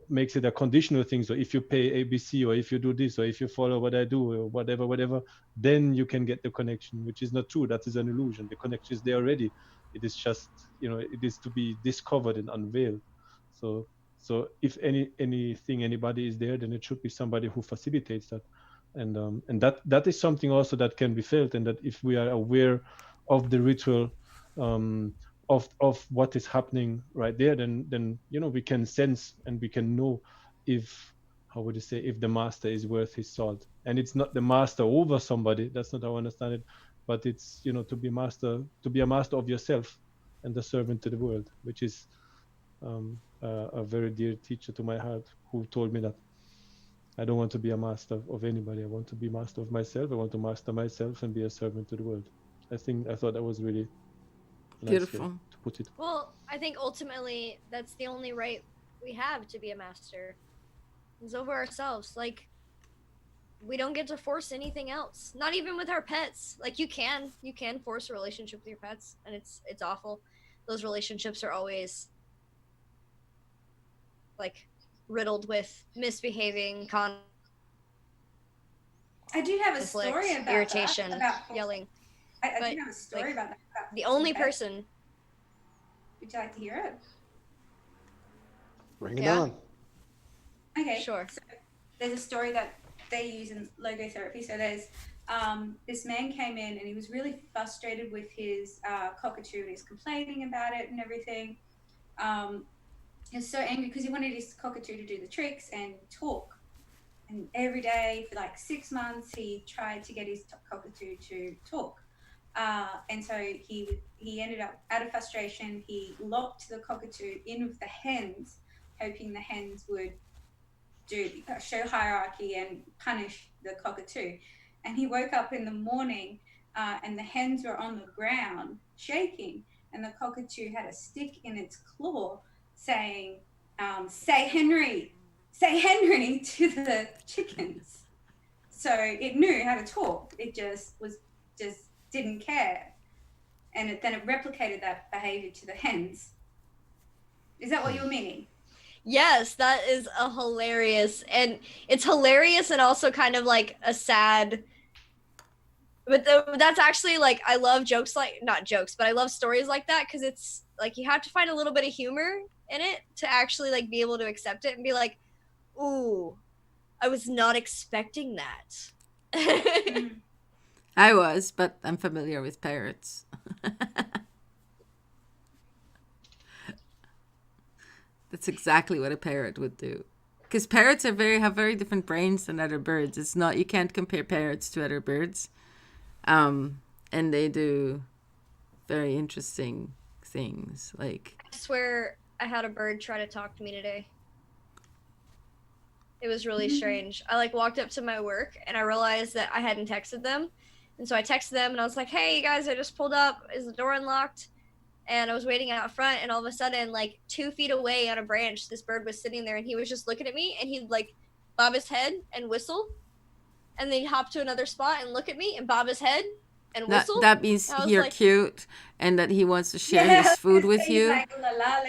makes it a conditional thing. So if you pay ABC, or if you do this, or if you follow what I do, or whatever, then you can get the connection, which is not true. That is an illusion. The connection is there already. It is just, it is to be discovered and unveiled. So if anybody is there, then it should be somebody who facilitates that. And that is something also that can be felt, and that if we are aware of the ritual, of what is happening right there, then we can sense and we can know if, how would you say, if the master is worth his salt. And it's not the master over somebody, that's not how I understand it, but it's to be a master of yourself and a servant to the world, which is a very dear teacher to my heart, who told me that I don't want to be a master of anybody. I want to be master of myself. I want to master myself and be a servant to the world. I thought that was really a nice way Beautiful. to put it. Well, I think ultimately that's the only right we have to be a master. It's over ourselves. Like, we don't get to force anything else. Not even with our pets. Like, you can force a relationship with your pets, and it's awful. Those relationships are always like riddled with misbehaving, I do have a conflict, story about irritation, that, about yelling. I do have a story about that. The only person. Would you like to hear it? Bring it Yeah. on. Okay. Sure. So there's a story that they use in logotherapy. So there's this man came in and he was really frustrated with his cockatoo, and he's complaining about it and everything. He was so angry because he wanted his cockatoo to do the tricks and talk. And every day for like 6 months, he tried to get his cockatoo to talk. And so he ended up, out of frustration, he locked the cockatoo in with the hens, hoping the hens would show hierarchy and punish the cockatoo. And he woke up in the morning and the hens were on the ground shaking, and the cockatoo had a stick in its claw saying, say Henry to the chickens. So it knew how to talk. It just didn't care. And then it replicated that behavior to the hens. Is that what you're meaning? Yes, that is a hilarious, and it's hilarious and also kind of like a sad, but that's actually like, I love jokes, like not jokes, but I love stories like that, because it's like you have to find a little bit of humor in it to actually like be able to accept it and be like, ooh, I was not expecting that. I was, but I'm familiar with parrots. That's exactly what a parrot would do. Because parrots have very different brains than other birds. It's not, you can't compare parrots to other birds. And they do very interesting things. Like, I swear I had a bird try to talk to me today. It was really strange. I like walked up to my work and I realized that I hadn't texted them. And so I texted them and I was like, hey, you guys, I just pulled up. Is the door unlocked? And I was waiting out front, and all of a sudden, like 2 feet away on a branch, this bird was sitting there, and he was just looking at me, and he'd like bob his head and whistle, and then he'd hop to another spot and look at me and bob his head and That whistle. that means I was you're like, cute and that he wants to share Yeah, his food he's with you. like, la la la.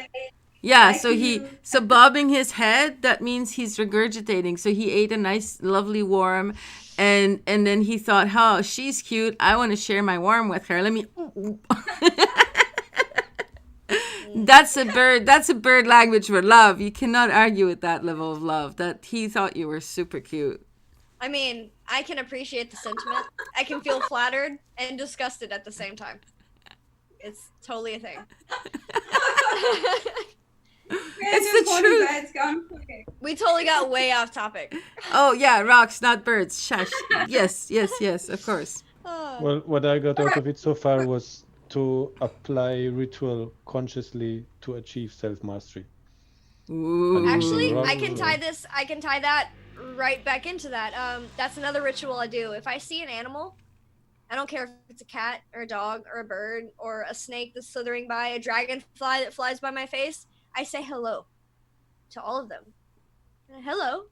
Yeah, like you. so bobbing his head, that means he's regurgitating. So he ate a nice, lovely worm, and then he thought, "Oh, she's cute. I want to share my worm with her. Let me." That's a bird. That's a bird language for love. You cannot argue with that level of love. That he thought you were super cute. I mean, I can appreciate the sentiment. I can feel flattered and disgusted at the same time. It's totally a thing. It's the truth. Birds gone quick. We totally got way off topic. Oh yeah, rocks, not birds. Shush. Yes, of course. Well, what I got out of it so far was to apply ritual consciously to achieve self-mastery. Ooh. Actually, Rock. I can tie that right back into that. That's another ritual I do. If I see an animal, I don't care if it's a cat or a dog or a bird or a snake that's slithering by, a dragonfly that flies by my face, I say hello to all of them. Hello.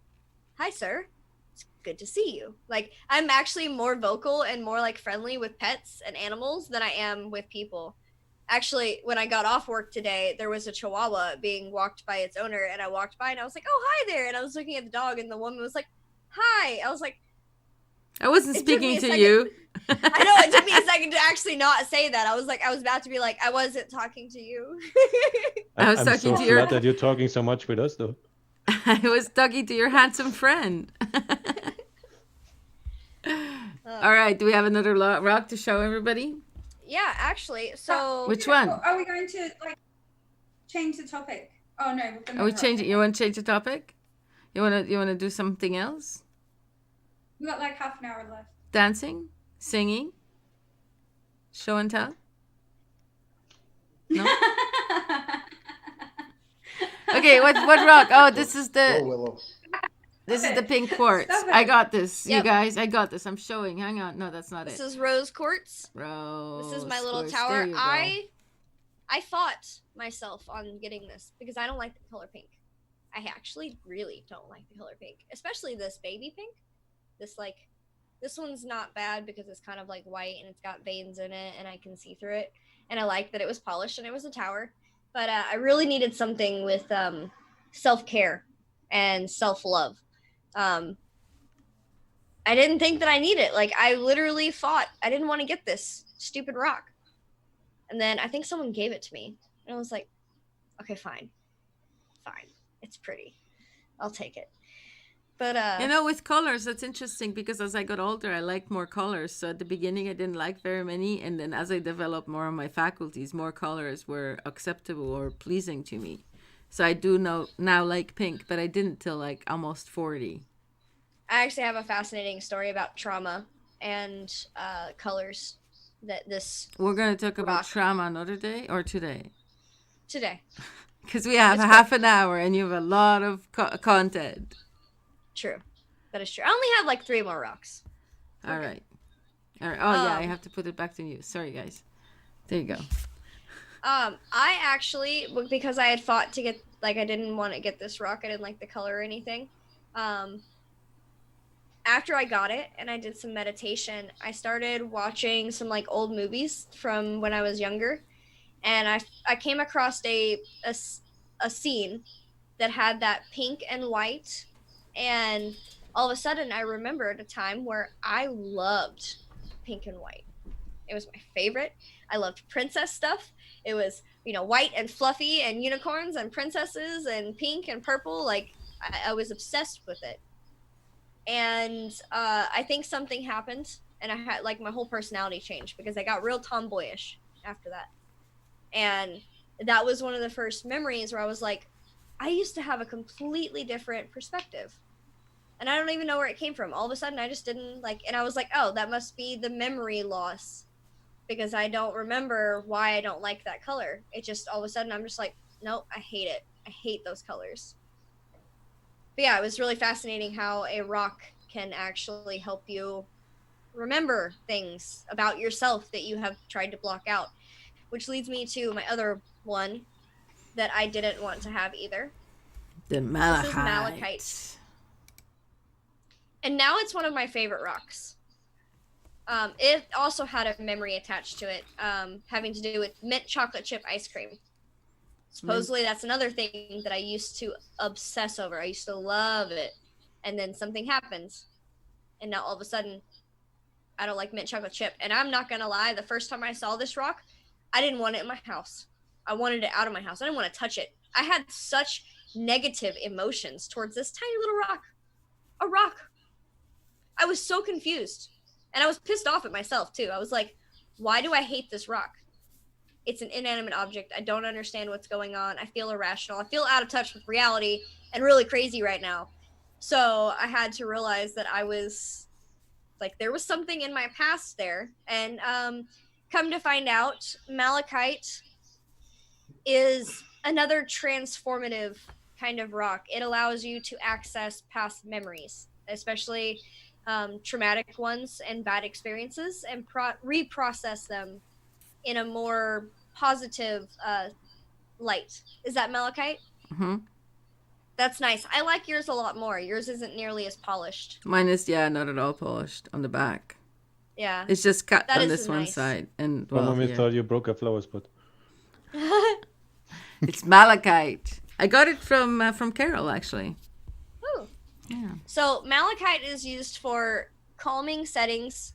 Hi, sir. It's good to see you. Like, I'm actually more vocal and more like friendly with pets and animals than I am with people. Actually, when I got off work today, there was a chihuahua being walked by its owner, and I walked by and I was like, "Oh, hi there." And I was looking at the dog, and the woman was like, "Hi." I was like, I wasn't It took me speaking a to second. you. I know it took me a second to actually not say that. I was about to be like, I wasn't talking to you. I was I'm talking so to your. glad that you're talking so much with us, though. I was talking to your handsome friend. All right, do we have another rock to show everybody? Yeah, actually. So Which one? Are we going to like change the topic? Oh no. Are we changing? You want to change the topic? You want to do something else? We got like half an hour left. Dancing, singing, show and tell. No. Okay, what rock? Oh, this is Go, Willow. this is the pink quartz. Stop it. I got this, you Yep. guys. I got this. I'm showing. Hang on. No, that's not this it. is rose quartz. Rose. This is my little quartz. tower. There you go. I fought myself on getting this because I don't like the color pink. I actually really don't like the color pink, especially this baby pink. This one's not bad because it's kind of like white and it's got veins in it and I can see through it. And I like that it was polished and it was a tower. But I really needed something with self-care and self-love. I didn't think that I needed it. Like, I literally fought. I didn't want to get this stupid rock. And then I think someone gave it to me. And I was like, okay, fine. It's pretty. I'll take it. But with colors, that's interesting because as I got older, I liked more colors. So at the beginning, I didn't like very many. And then as I developed more of my faculties, more colors were acceptable or pleasing to me. So I do now like pink, but I didn't till like almost 40. I actually have a fascinating story about trauma and colors that this We're going to talk about rock. trauma another day or today? Today. Because we have It's half an hour and you have a lot of content. True. That is true. I only have like 3 more rocks. All right. Oh, yeah, I have to put it back to you. Sorry, guys. There you go. I actually, because I had fought to get, like, I didn't want to get this rock. I didn't like the color or anything. After I got it and I did some meditation, I started watching some like old movies from when I was younger. And I came across a scene that had that pink and white. And all of a sudden I remembered a time where I loved pink and white. It was my favorite. I loved princess stuff. It was, white and fluffy and unicorns and princesses and pink and purple. Like, I was obsessed with it. And I think something happened and I had like my whole personality changed because I got real tomboyish after that. And that was one of the first memories where I was like, I used to have a completely different perspective. And I don't even know where it came from. All of a sudden I just didn't like, and I was like, oh, that must be the memory loss because I don't remember why I don't like that color. It just, all of a sudden I'm just like, nope, I hate it. I hate those colors. But yeah, it was really fascinating how a rock can actually help you remember things about yourself that you have tried to block out, which leads me to my other one that I didn't want to have either. The malachite. This is malachite. And now it's one of my favorite rocks. It also had a memory attached to it, having to do with mint chocolate chip ice cream. Supposedly, that's another thing that I used to obsess over. I used to love it. And then something happens. And now all of a sudden, I don't like mint chocolate chip. And I'm not going to lie, the first time I saw this rock, I didn't want it in my house. I wanted it out of my house. I didn't want to touch it. I had such negative emotions towards this tiny little rock. A rock. I was so confused. And I was pissed off at myself, too. I was like, why do I hate this rock? It's an inanimate object. I don't understand what's going on. I feel irrational. I feel out of touch with reality and really crazy right now. So I had to realize that I was, like, there was something in my past there. And come to find out, malachite is another transformative kind of rock. It allows you to access past memories, especially traumatic ones and bad experiences, and reprocess them in a more positive light. Is that malachite? Mm-hmm. That's nice. I like yours a lot more. Yours isn't nearly as polished. Mine is, not at all polished on the back. Yeah. It's just cut That on is this one nice. side. And, My mommy here. thought you broke a flower spot. It's malachite. I got it from Carol, actually. Ooh. Yeah. So malachite is used for calming settings,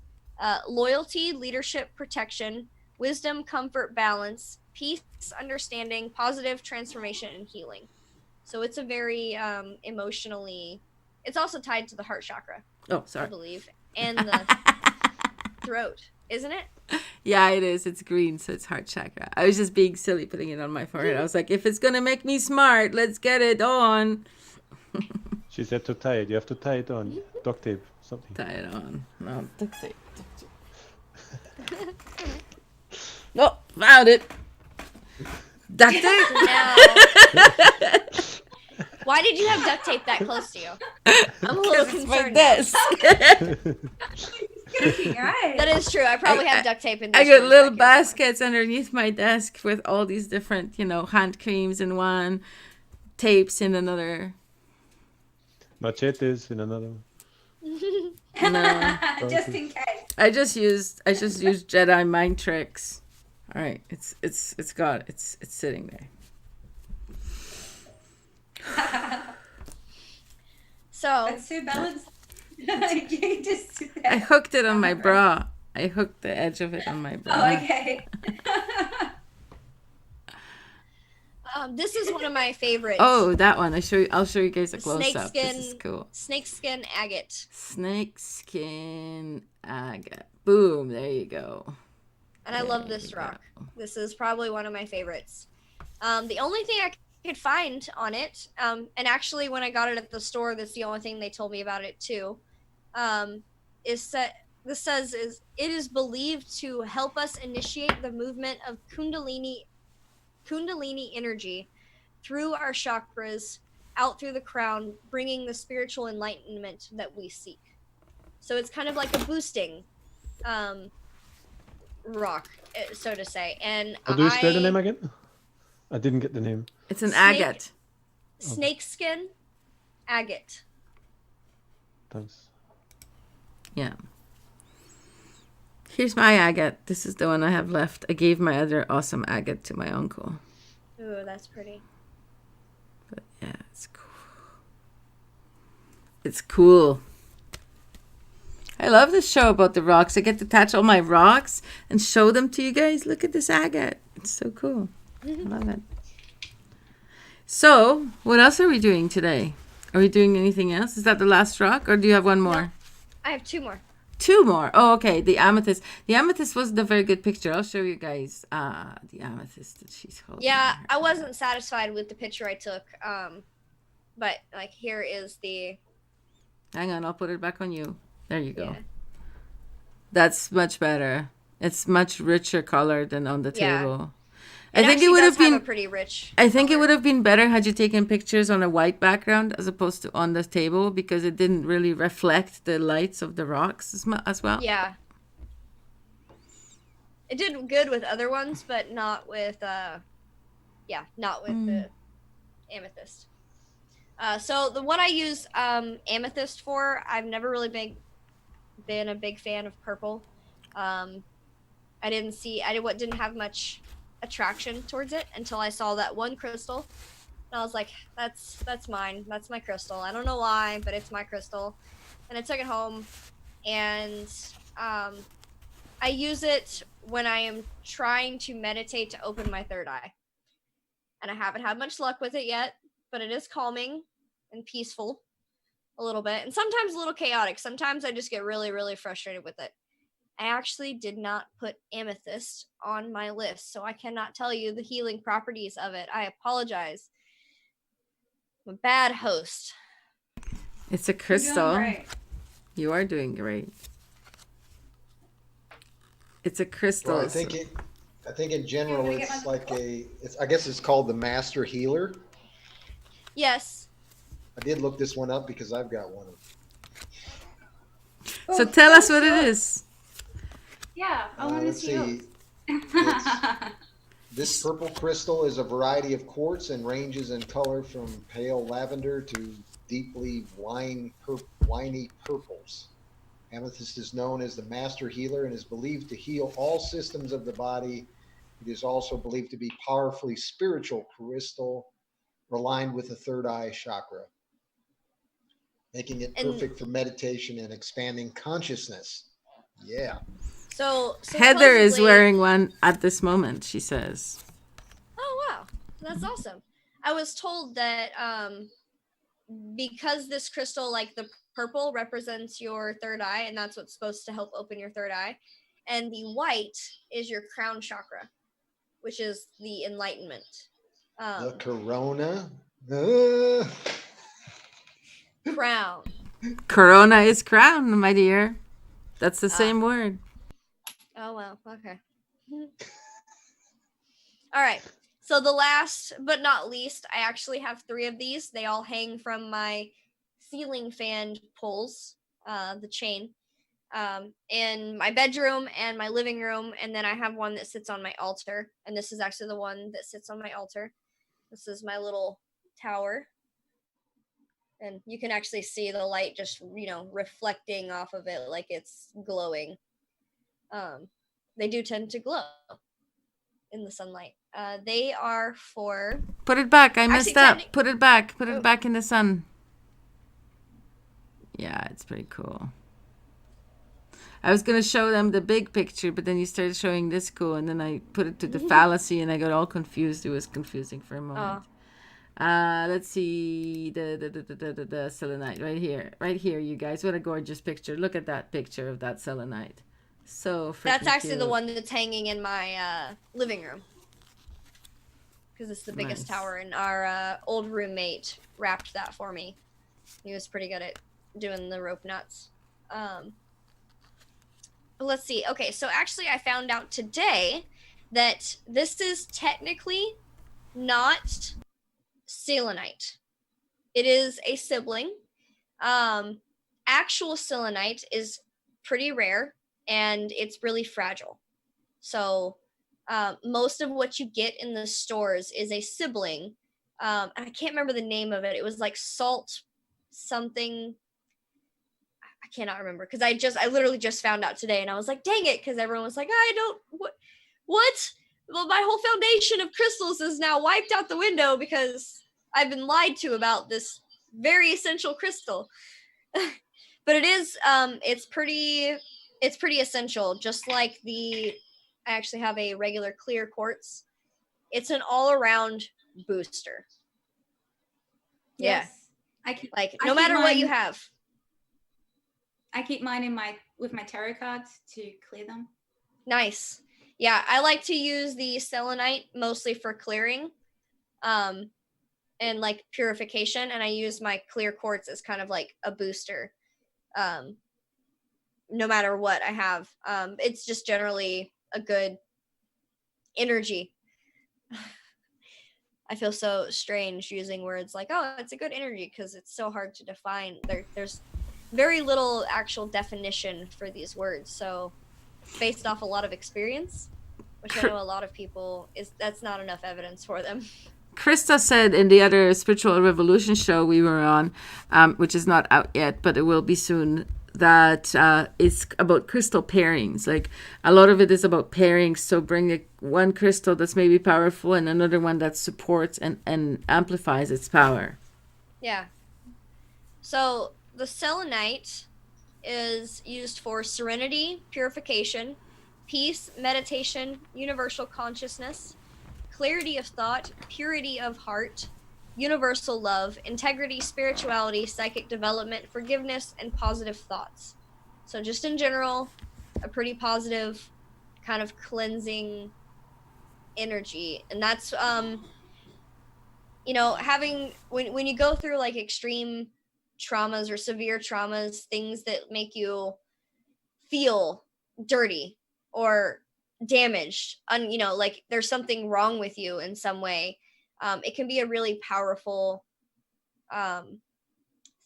loyalty, leadership, protection, wisdom, comfort, balance, peace, understanding, positive transformation, and healing. So it's a very emotionally. It's also tied to the heart chakra, Oh, I sorry. believe, and the throat, isn't it? Yeah, it is. It's green, so it's heart chakra. I was just being silly putting it on my forehead. I was like, if it's going to make me smart, let's get it on. She said to tie it. You have to tie it on. Duct tape, something. Tie it on. No, duct tape. Oh, found it. Duct tape? Now, why did you have duct tape that close to you? I'm a little It's my concerned. now. desk. Right. That is true. I probably have duct tape in this I got room little back here somewhere. baskets underneath my desk with all these different, hand creams in one, tapes in another. Machetes in another. No. Just in case. I just used Jedi mind tricks. All right, it's sitting there. So But Sue Balance, you just sit there. I hooked it on my bra. I hooked the edge of it on my bra. Oh, okay. this is one of my favorites. Oh, that one. I'll show you guys a close up. This is Snakeskin, cool. snakeskin agate. Snakeskin agate. Boom, there you go. And I love this rock. This is probably one of my favorites. The only thing I could find on it, and actually when I got it at the store, that's the only thing they told me about it too, is that this says it is believed to help us initiate the movement of Kundalini energy through our chakras, out through the crown, bringing the spiritual enlightenment that we seek. So it's kind of like a boosting rock, so to say. And How do you spell the name again? I didn't get the name. It's an Snake- agate. Snakeskin agate. Thanks. Yeah. Here's my agate. This is the one I have left. I gave my other awesome agate to my uncle. Ooh, that's pretty. But yeah, it's cool. It's cool. I love this show about the rocks. I get to touch all my rocks and show them to you guys. Look at this agate. It's so cool. I love it. So, what else are we doing today? Are we doing anything else? Is that the last rock, or do you have one more? No. I have two more. Two more. Oh, okay. The amethyst. The amethyst wasn't a very good picture. I'll show you guys the amethyst that she's holding. Yeah, there. I wasn't satisfied with the picture I took. But like here is the Hang on, I'll put it back on you. There you go. Yeah. That's much better. It's much richer color than on the Yeah. table. It I think it actually would does have been a pretty rich. I think it color. would have been better had you taken pictures on a white background as opposed to on the table, because it didn't really reflect the lights of the rocks as well. Yeah. It did good with other ones, but not with not with the amethyst. So the what I use amethyst for, I've never really been a big fan of purple. I didn't have much attraction towards it until I saw that one crystal. And I was like, that's mine. That's my crystal. I don't know why, but it's my crystal. And I took it home, and I use it when I am trying to meditate to open my third eye. And I haven't had much luck with it yet, but it is calming and peaceful a little bit. And sometimes a little chaotic. Sometimes I just get really, really frustrated with it. I actually did not put amethyst on my list, so I cannot tell you the healing properties of it. I apologize. I'm a bad host. It's a You're doing crystal. great. You are doing great. It's a crystal. Well, I think in general Yeah, it's like I guess it's called the Master Healer. Yes. I did look this one up because I've got one. So Oh, tell us what so- it is. Yeah, I want to Let's see. see. yours. This purple crystal is a variety of quartz and ranges in color from pale lavender to deeply winey purples. Amethyst is known as the master healer and is believed to heal all systems of the body. It is also believed to be powerfully spiritual crystal aligned with the third eye chakra, making it And- perfect for meditation and expanding consciousness. Yeah. So Heather is supposedly- wearing one at this moment, she says. Oh wow, that's awesome. I was told that because this crystal, like the purple, represents your third eye, and that's what's supposed to help open your third eye, and the white is your crown chakra, which is the enlightenment. The corona. Crown. Corona is crown, my dear. That's the same word. Oh well, okay. All right. So the last but not least, I actually have 3 of these. They all hang from my ceiling fan poles, the chain, in my bedroom and my living room, and then I have one that sits on my altar, and this is actually the one that sits on my altar. This is my little tower, and you can actually see the light just reflecting off of it like it's glowing. They do tend to glow in the sunlight. They are for Put it back. I Actually, messed up. technic- Put it back. Put it Oh. back in the sun. Yeah, it's pretty cool. I was going to show them the big picture, but then you started showing this cool, and then I put it to the fallacy, and I got all confused. It was confusing for a moment. Let's see the selenite right here, you guys. What a gorgeous picture! Look at that picture of that selenite. So freaking that's actually the cute. one that's hanging in my living room because it's the biggest Nice. tower, and our old roommate wrapped that for me. He was pretty good at doing the rope knots. Let's see. Okay, so actually I found out today that this is technically not selenite. It is a sibling. Actual selenite is pretty rare and it's really fragile. So most of what you get in the stores is a sibling. I can't remember the name of it. It was like salt something. I cannot remember because I literally just found out today, and I was like, dang it, because everyone was like, what? Well, my whole foundation of crystals is now wiped out the window because I've been lied to about this very essential crystal. But it is it's pretty essential. Just like I actually have a regular clear quartz. It's an all-around booster. Yes. I keep No keep matter what you mine- have. I keep mine with my tarot cards to clear them. Nice. Yeah, I like to use the selenite mostly for clearing, and like purification, and I use my clear quartz as kind of like a booster. No matter what I have, it's just generally a good energy. I feel so strange using words like, "Oh, it's a good energy," because it's so hard to define. There's very little actual definition for these words, so based off a lot of experience, which I know a lot of people that's not enough evidence for them. Krista said in the other Spiritual Revolution show we were on, which is not out yet, but it will be soon, that it's about crystal pairings. Like a lot of it is about pairings. So bring one crystal that's maybe powerful and another one that supports and amplifies its power. Yeah. So the selenite is used for serenity, purification, peace, meditation, universal consciousness, clarity of thought, purity of heart, universal love, integrity, spirituality, psychic development, forgiveness, and positive thoughts. So just in general, a pretty positive kind of cleansing energy. And that's having when you go through like extreme traumas or severe traumas, things that make you feel dirty or damaged, like there's something wrong with you in some way. It can be a really powerful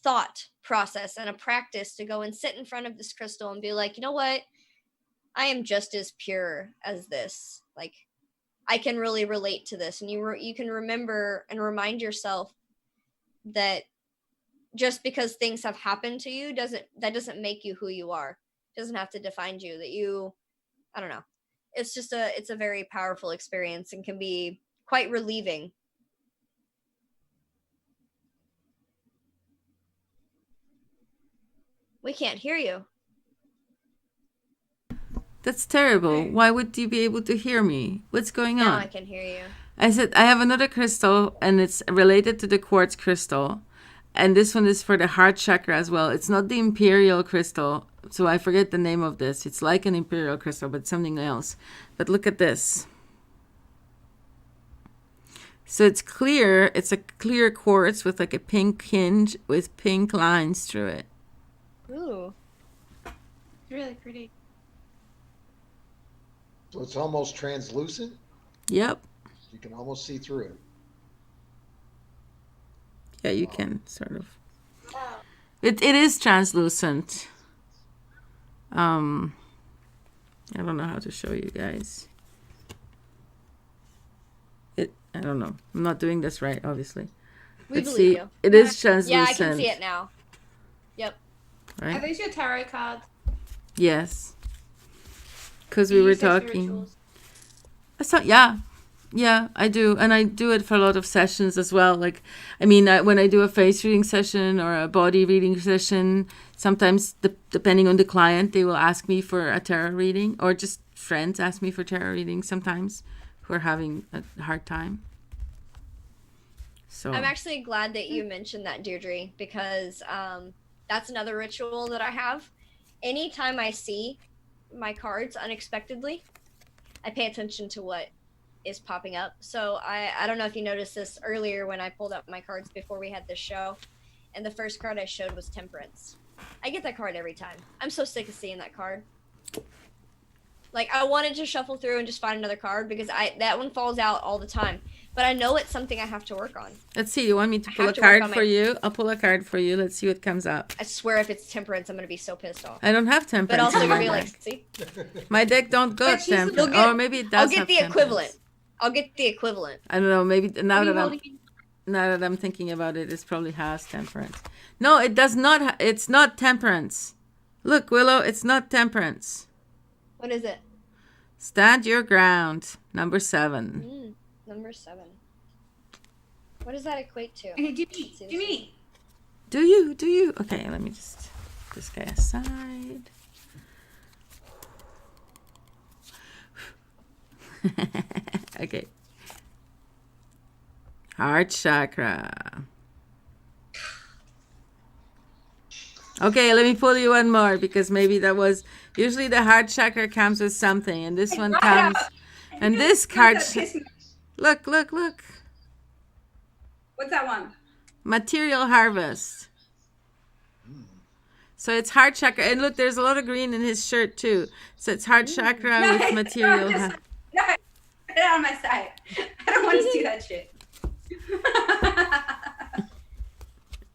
thought process and a practice to go and sit in front of this crystal and be like, you know what? I am just as pure as this. Like, I can really relate to this. And you can remember and remind yourself that just because things have happened to you doesn't make you who you are. It doesn't have to define you. I don't know. It's a very powerful experience and can be quite relieving. We can't hear you. That's terrible. Why would you be able to hear me? What's going Now on? I can hear you. I said I have another crystal, and it's related to the quartz crystal. And this one is for the heart chakra as well. It's not the imperial crystal, so I forget the name of this. It's like an imperial crystal, but something else. But look at this. So it's clear. It's a clear quartz with like a pink hinge with pink lines through it. Ooh. Really pretty. So it's almost translucent. Yep. You can almost see through it. Yeah, you can sort of. It is translucent. I don't know how to show you guys. I don't know. I'm not doing this right, obviously. We But believe see, you. it is translucent. Yeah, I can see it now. Yep. Are Right? those your tarot cards? Yes. Because Do we you were use those for talking. rituals? Yeah, I do. And I do it for a lot of sessions as well. Like, I mean, when I do a face reading session or a body reading session, sometimes depending on the client, they will ask me for a tarot reading, or just friends ask me for tarot reading sometimes who are having a hard time. So I'm actually glad that you mentioned that, Deirdre, because that's another ritual that I have. Anytime I see my cards unexpectedly, I pay attention to what is popping up. So I don't know if you noticed this earlier when I pulled up my cards before we had this show, and the first card I showed was Temperance. I get that card every time. I'm so sick of seeing that card. Like, I wanted to shuffle through and just find another card because that one falls out all the time. But I know it's something I have to work on. let's see. You want me to I pull have a to work card on for my- you? I'll pull a card for you. Let's see what comes up. I swear if it's Temperance, I'm going to be so pissed off. I don't have But temperance also in you're my going to be deck. like, see? My deck don't go But she's- temperance. You'll get- Or maybe it does I'll get have the temperance. equivalent. I'll get the equivalent. I don't know. Maybe now What are you that holding? now that I'm thinking about it, it probably has temperance. No, it does not. It's not temperance. Look, Willow, it's not temperance. What is it? Stand your ground. Number 7. Number 7. What does that equate to? Okay, Jimmy. Do you? Okay, let me just put this guy aside. Okay. Heart chakra. Okay, let me pull you one more because maybe that was usually the heart chakra comes with something, and this one comes. And this card. Look. What's that one? Material harvest. So it's heart chakra, and look, there's a lot of green in his shirt too. So it's heart chakra with material. No, get out of my sight. I don't want to see that shit.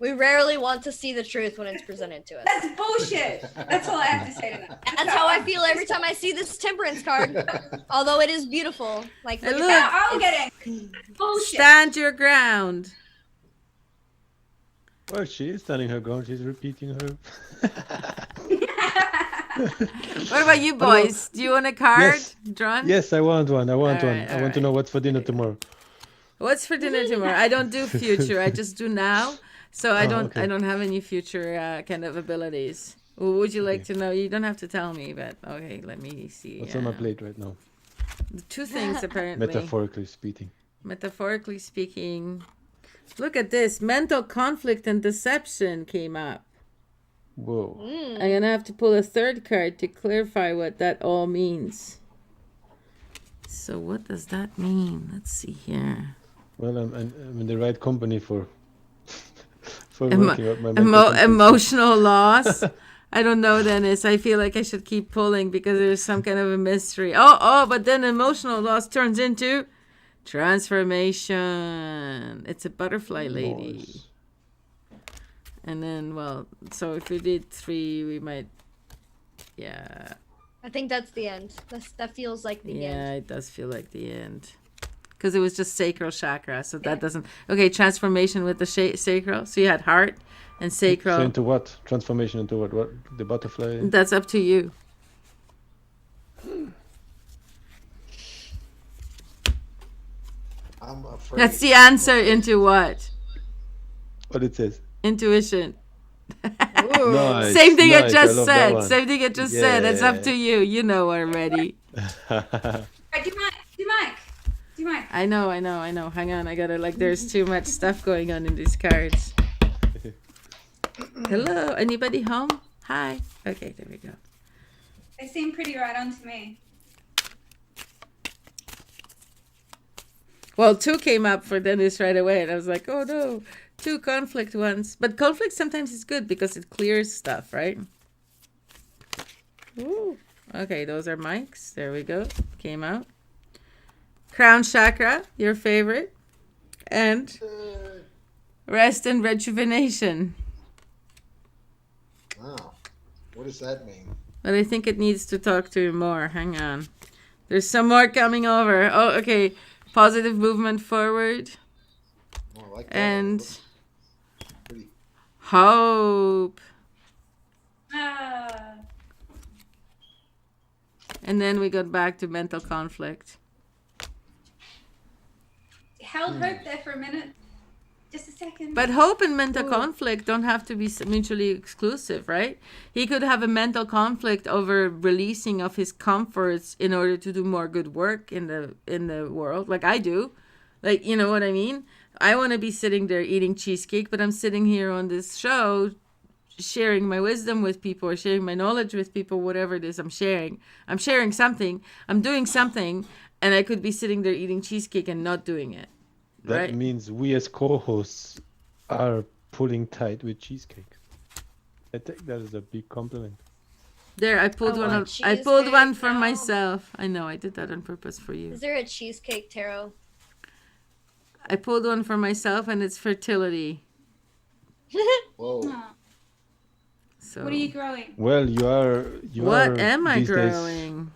We rarely want to see the truth when it's presented to us. That's bullshit. That's all I have to say to that. That's how I feel every time I see this Temperance card. Although it is beautiful. Like, Hey, look look. at that. I'm getting bullshit. Stand your ground. Well, she is standing her ground. She's repeating her. What about you boys? Do you want a card drawn? Yes, I want one. I want All one. right, I all want to know what's for dinner There you go. tomorrow. What's for dinner tomorrow? I don't do future. I just do now. So I don't. okay. I don't have any future kind of abilities. What would you like to know? You don't have to tell me, but okay. Let me see. What's on my plate right now? Two things apparently. Metaphorically speaking. Metaphorically speaking. Look at this. Mental conflict and deception came up. Whoa. I'm gonna have to pull a third card to clarify what that all means. So what does that mean? Let's see here. Well, I'm in the right company for Emo- working out my mental conflict. emotional loss. I don't know, Dennis. I feel like I should keep pulling because there's some kind of a mystery. But then emotional loss turns into transformation. It's a butterfly lady. Nice. And then, so if we did 3, we might, yeah. I think that's the end. That feels like the end. Yeah, it does feel like the end. Because it was just sacral chakra, so that doesn't... Okay, transformation with the sacral. So you had heart and sacral. So into what? Transformation into what? What? The butterfly? That's up to you. I'm afraid. That's the answer into what? What it says? Intuition. Ooh. Nice. Same thing I nice. just love that said. one. Same thing I just said. It's up to you. You know already. Right, do Mike. I know. Hang on. I gotta, there's too much stuff going on in these cards. Hello? Anybody home? Hi. Okay, there we go. They seem pretty right on to me. Well, 2 came up for Dennis right away, and I was like, oh no, 2 conflict ones. But conflict sometimes is good because it clears stuff, right? Ooh. Okay, those are Mike's. There we go. Came out. Crown chakra, your favorite. And rest and rejuvenation. Wow. What does that mean? But I think it needs to talk to you more. Hang on. There's some more coming over. Oh, okay. Positive movement forward. Oh, I like that. And Looks pretty. hope. Ah, And then we got back to mental conflict. held hope there for a minute. Just a second. But hope and mental conflict don't have to be mutually exclusive, right? He could have a mental conflict over releasing of his comforts in order to do more good work in the world, like I do. Like, you know what I mean? I want to be sitting there eating cheesecake, but I'm sitting here on this show sharing my wisdom with people or sharing my knowledge with people, whatever it is I'm sharing. I'm sharing something. I'm doing something, and I could be sitting there eating cheesecake and not doing it. That Right. means we as co-hosts are pulling tight with cheesecake. I think that is a big compliment. There, I pulled I one. want I pulled one cheesecake for now. myself. I know, I did that on purpose for you. Is there a cheesecake tarot? I pulled one for myself, and it's fertility. Whoa. Oh, So, what are you growing? Well, you are. what am I these days growing?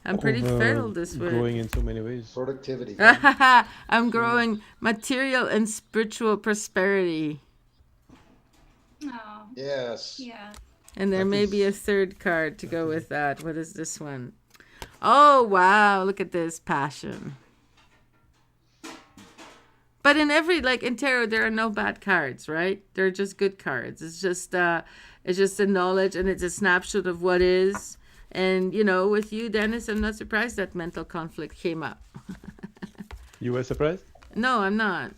I'm pretty fertile this way. Growing in so many ways. Productivity. I'm growing material and spiritual prosperity. Oh, Yes. yeah. And there That may be a is- third card to go with that. What is this one? Oh, wow. Look at this passion. But in in tarot, there are no bad cards, right? They're just good cards. It's just a knowledge, and it's a snapshot of what is. And, with you, Dennis, I'm not surprised that mental conflict came up. You were surprised? No, I'm not.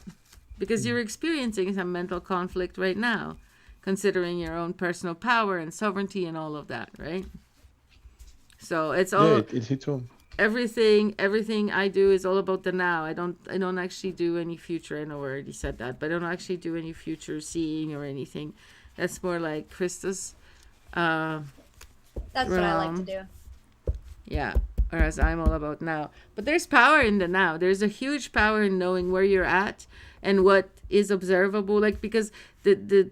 Because you're experiencing some mental conflict right now, considering your own personal power and sovereignty and all of that, right? So it's all Yeah, it hits home. everything I do is all about the now. I don't actually do any future. I know I already said that, but I don't actually do any future seeing or anything. That's more like Christus. That's what I like to Realm. do. Yeah, whereas I'm all about now. But there's power in the now. There's a huge power in knowing where you're at and what is observable. Like, because the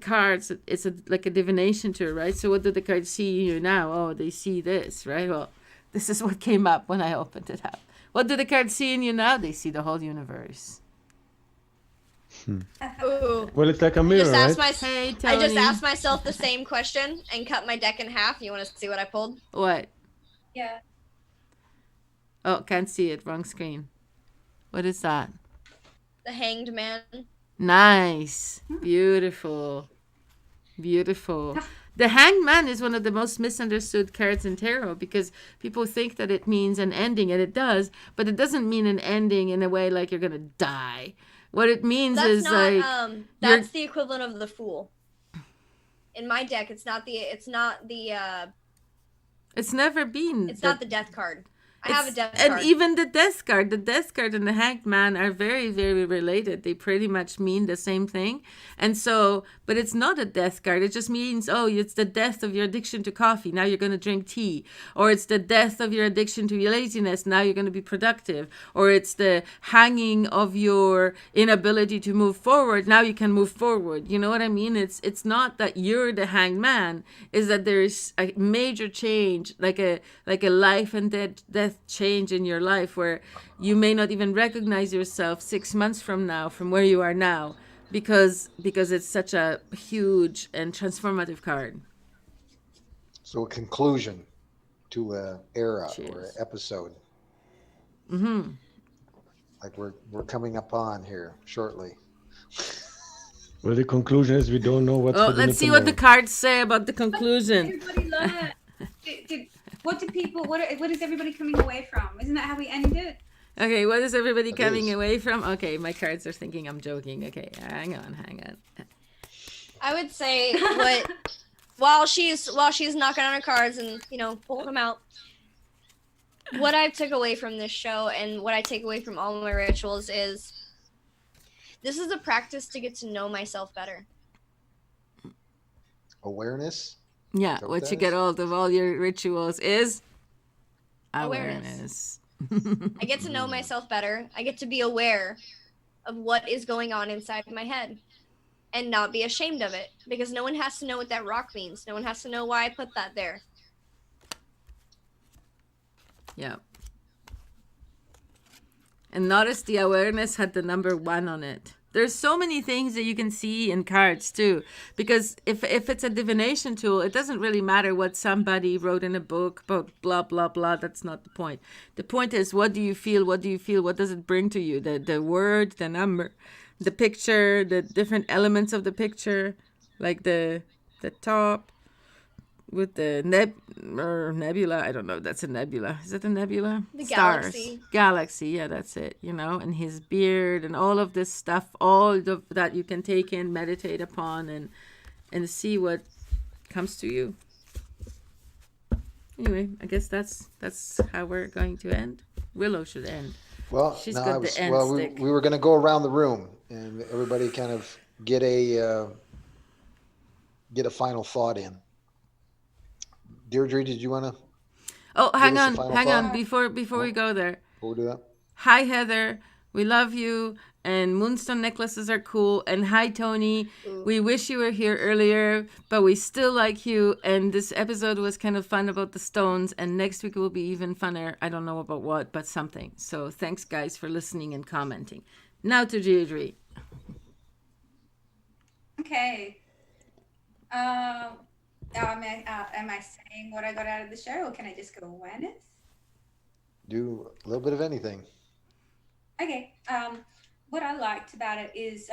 cards, it's like a divination tool, right? So what do the cards see in you now? Oh, they see this, right? Well, this is what came up when I opened it up. What do the cards see in you now? They see the whole universe. Ooh. Well, it's like a I mirror, just asked right? Hey, I just Tony. asked myself the same question and cut my deck in half. You want to see what I pulled? What? Yeah. Oh, can't see it. Wrong screen. What is that? The Hanged Man. Nice. Beautiful. Beautiful. The Hanged Man is one of the most misunderstood cards in tarot because people think that it means an ending, and it does, but it doesn't mean an ending in a way like you're gonna die. What it means That's is not like that's the equivalent of the Fool. In my deck, it's not the it's never been. it's not the Death card. I have a Death And card. even the Death card and the Hanged Man are very, very related. They pretty much mean the same thing. And so, but it's not a death card. It just means, oh, it's the death of your addiction to coffee. Now you're going to drink tea. Or it's the death of your addiction to your laziness. Now you're going to be productive. Or it's the hanging of your inability to move forward. Now you can move forward. You know what I mean? It's not that you're the Hanged Man. Is that there's a major change, like a life and death change in your life where you may not even recognize yourself 6 months from now from where you are now because it's such a huge and transformative card. So a conclusion to a era or Cheers. episode. Mm-hmm. Like we're coming up on here shortly. Well, the conclusion is we don't know what's Oh, for dinner let's see what the tomorrow. cards say about the conclusion. Everybody learn. What is everybody coming away from? Isn't that how we end it? Okay, what is everybody It coming is. away from? Okay, my cards are thinking I'm joking. Okay, hang on. I would say what while she's knocking on her cards and pulling them out. What I took away from this show and what I take away from all my rituals is this is a practice to get to know myself better. Awareness. Yeah, Is that what that you get is? out of all your rituals is Awareness. awareness. I get to know myself better. I get to be aware of what is going on inside my head and not be ashamed of it because no one has to know what that rock means. No one has to know why I put that there. Yeah. And notice the awareness had the number 1 on it. There's so many things that you can see in cards too, because if it's a divination tool, it doesn't really matter what somebody wrote in a book about blah blah blah. That's not the point. The point is, what do you feel? What do you feel? What does it bring to you? The word, the number, the picture, the different elements of the picture, like the top with the nebula. I don't know if that's a nebula. Is that a nebula? The Stars. galaxy. Galaxy, yeah, that's it. And his beard and all of this stuff, all of that you can take in, meditate upon, and see what comes to you. Anyway, I guess that's how we're going to end. Willow should end. Well, She's no, got the end we stick. were going to go around the room and everybody kind of get a final thought in. Deirdre, did you want to? Oh, hang us a on, final hang on. thought? Before we go there. We'll do that. Hi, Heather. We love you. And moonstone necklaces are cool. And hi, Tony. Ooh. We wish you were here earlier, but we still like you. And this episode was kind of fun about the stones. And next week will be even funner. I don't know about what, but something. So thanks, guys, for listening and commenting. Now to Deirdre. Okay. Am I saying what I got out of the show, or can I just go awareness? Do a little bit of anything. Okay. What I liked about it is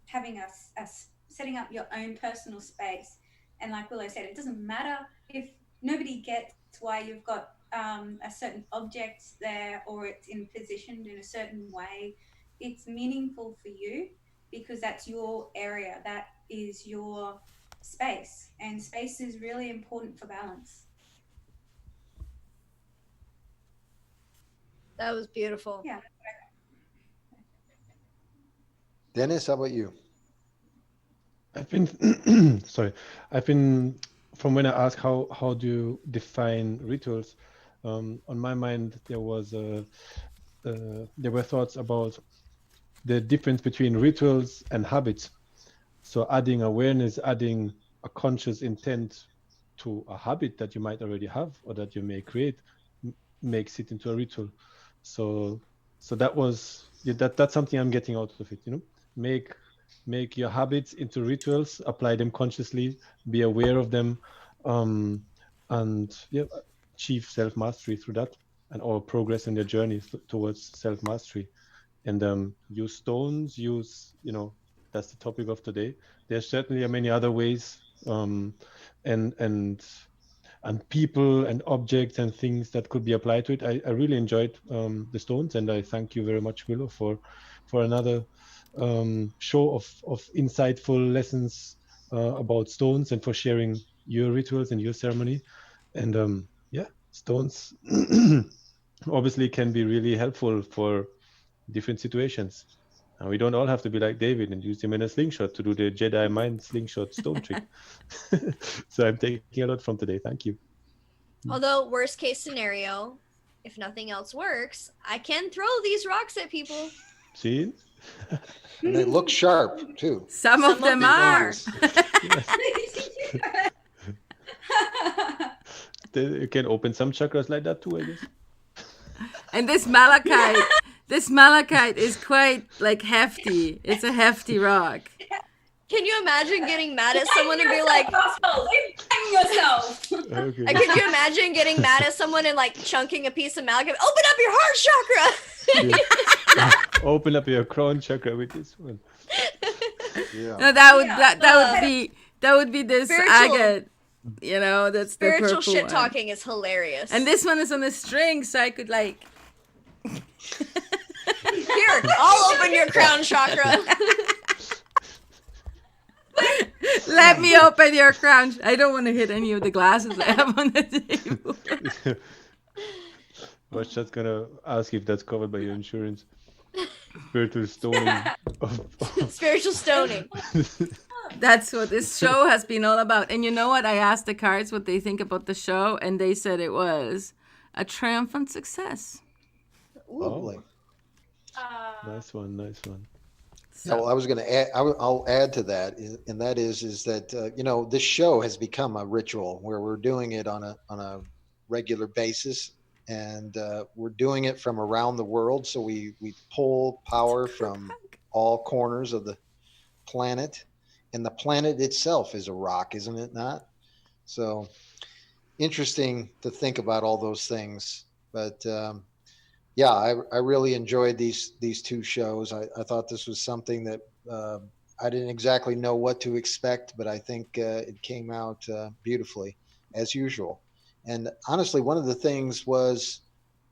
having us setting up your own personal space. And like Willow said, it doesn't matter if nobody gets why you've got a certain object there or it's positioned in a certain way. It's meaningful for you because that's your area. That is your space. And space is really important for balance. That was beautiful. Yeah. Dennis, how about you? I've been from when I asked how do you define rituals, on my mind there were thoughts about the difference between rituals and habits. So adding awareness, adding a conscious intent to a habit that you might already have or that you may create makes it into a ritual. So that's something I'm getting out of it, make make your habits into rituals, apply them consciously, be aware of them, um, and yeah, achieve self mastery through that, and or progress in their journey towards self mastery. And use stones. Use, that's the topic of today. There's certainly many other ways, and people and objects and things that could be applied to it. I really enjoyed the stones, and I thank you very much, Willow, for another show of insightful lessons about stones, and for sharing your rituals and your ceremony. And yeah, stones obviously can be really helpful for different situations. And we don't all have to be like David and use him in a slingshot to do the Jedi mind slingshot stone trick. So I'm taking a lot from today. Thank you. Although, worst case scenario, if nothing else works, I can throw these rocks at people. See? And they look sharp too. Some of them are. You can open some chakras like that too, I guess. And this malachite is quite like hefty. It's a hefty rock. Can you imagine getting mad at someone and be like, yourself. Okay. could you imagine getting mad at someone and like chunking a piece of malachite? Open up your heart chakra. Yeah. Open up your crown chakra with this one. Yeah. No, that would be this Spiritual- agate. That's the Spiritual purple shit one. talking is hilarious. And this one is on a string, so I could like. Here, I'll open your crown chakra. Let me open your crown. I don't want to hit any of the glasses I have on the table. Was just gonna ask if that's covered by your insurance. Spiritual stoning. Spiritual stoning. That's what this show has been all about. And you know what? I asked the cards what they think about the show, and they said it was a triumphant success. Lovely. Nice one. Yeah, well, I was going to add. I'll add to that, and that is that this show has become a ritual where we're doing it on a regular basis, and we're doing it from around the world. So we pull power from all corners of the planet, and the planet itself is a rock, isn't it not? So interesting to think about all those things, but. Yeah, I really enjoyed these two shows. I thought this was something that I didn't exactly know what to expect, but I think it came out beautifully, as usual. And honestly, one of the things was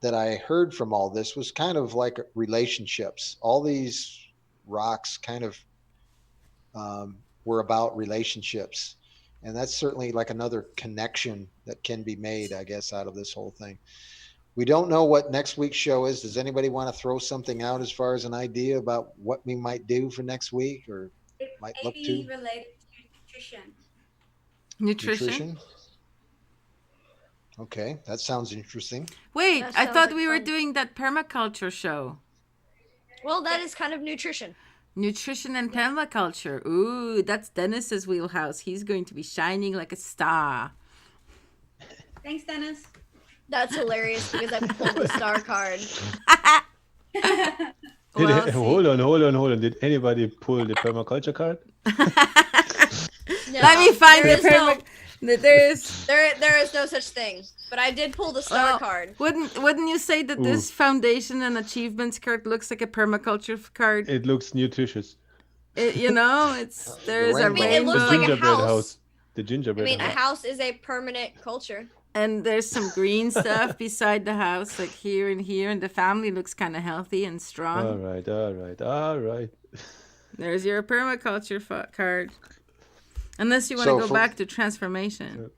that I heard from all this was kind of like relationships. All these rocks kind of were about relationships. And that's certainly like another connection that can be made, I guess, out of this whole thing. We don't know what next week's show is. Does anybody want to throw something out as far as an idea about what we might do for next week, or might look to? Related to nutrition. Nutrition? Okay, that sounds interesting. Wait, That I sounds thought like we were fun. doing that permaculture show. Well, that is kind of nutrition. Nutrition and permaculture. Ooh, that's Dennis's wheelhouse. He's going to be shining like a star. Thanks, Dennis. That's hilarious because I pulled the star card. Well, Hold on. Did anybody pull the permaculture card? No, let me find there the is no- There is. there is no such thing. But I did pull the star Well, card. Wouldn't you say that this foundation and achievements card looks like a permaculture card? It looks nutritious. It's there is a rainbow. I mean, it looks rainbow, like a Gingerbread house. The I gingerbread mean, a house. house is a permanent culture. and there's some green stuff beside the house, like here and here, and the family looks kind of healthy and strong. All right. There's your permaculture card. Unless you want So to go for- back to transformation.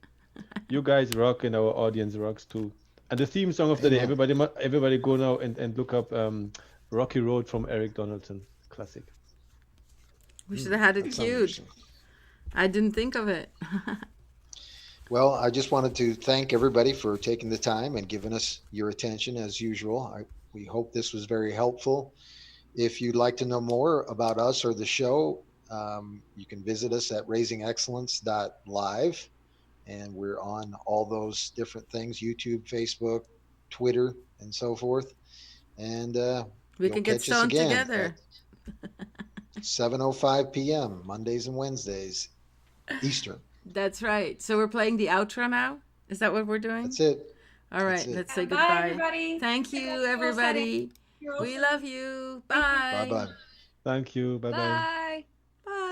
You guys rock, and our audience rocks too. And the theme song of the day, Amen. everybody go now and look up Rocky Road from Eric Donaldson. Classic. We should have had it That sounds queued. interesting. I didn't think of it. Well, I just wanted to thank everybody for taking the time and giving us your attention as usual. We hope this was very helpful. If you'd like to know more about us or the show, you can visit us at raisingexcellence.live. And we're on all those different things, YouTube, Facebook, Twitter, and so forth. And We you'll can get catch us stoned again together. 7:05 p.m. Mondays and Wednesdays Eastern. That's right. So we're playing the outro now? Is that what we're doing? That's it. All right, That's it. let's say Bye, goodbye. everybody. Thank You're you, all everybody. You're We awesome. love you. Thank you. Bye. Bye bye. Thank you. Bye bye. Bye.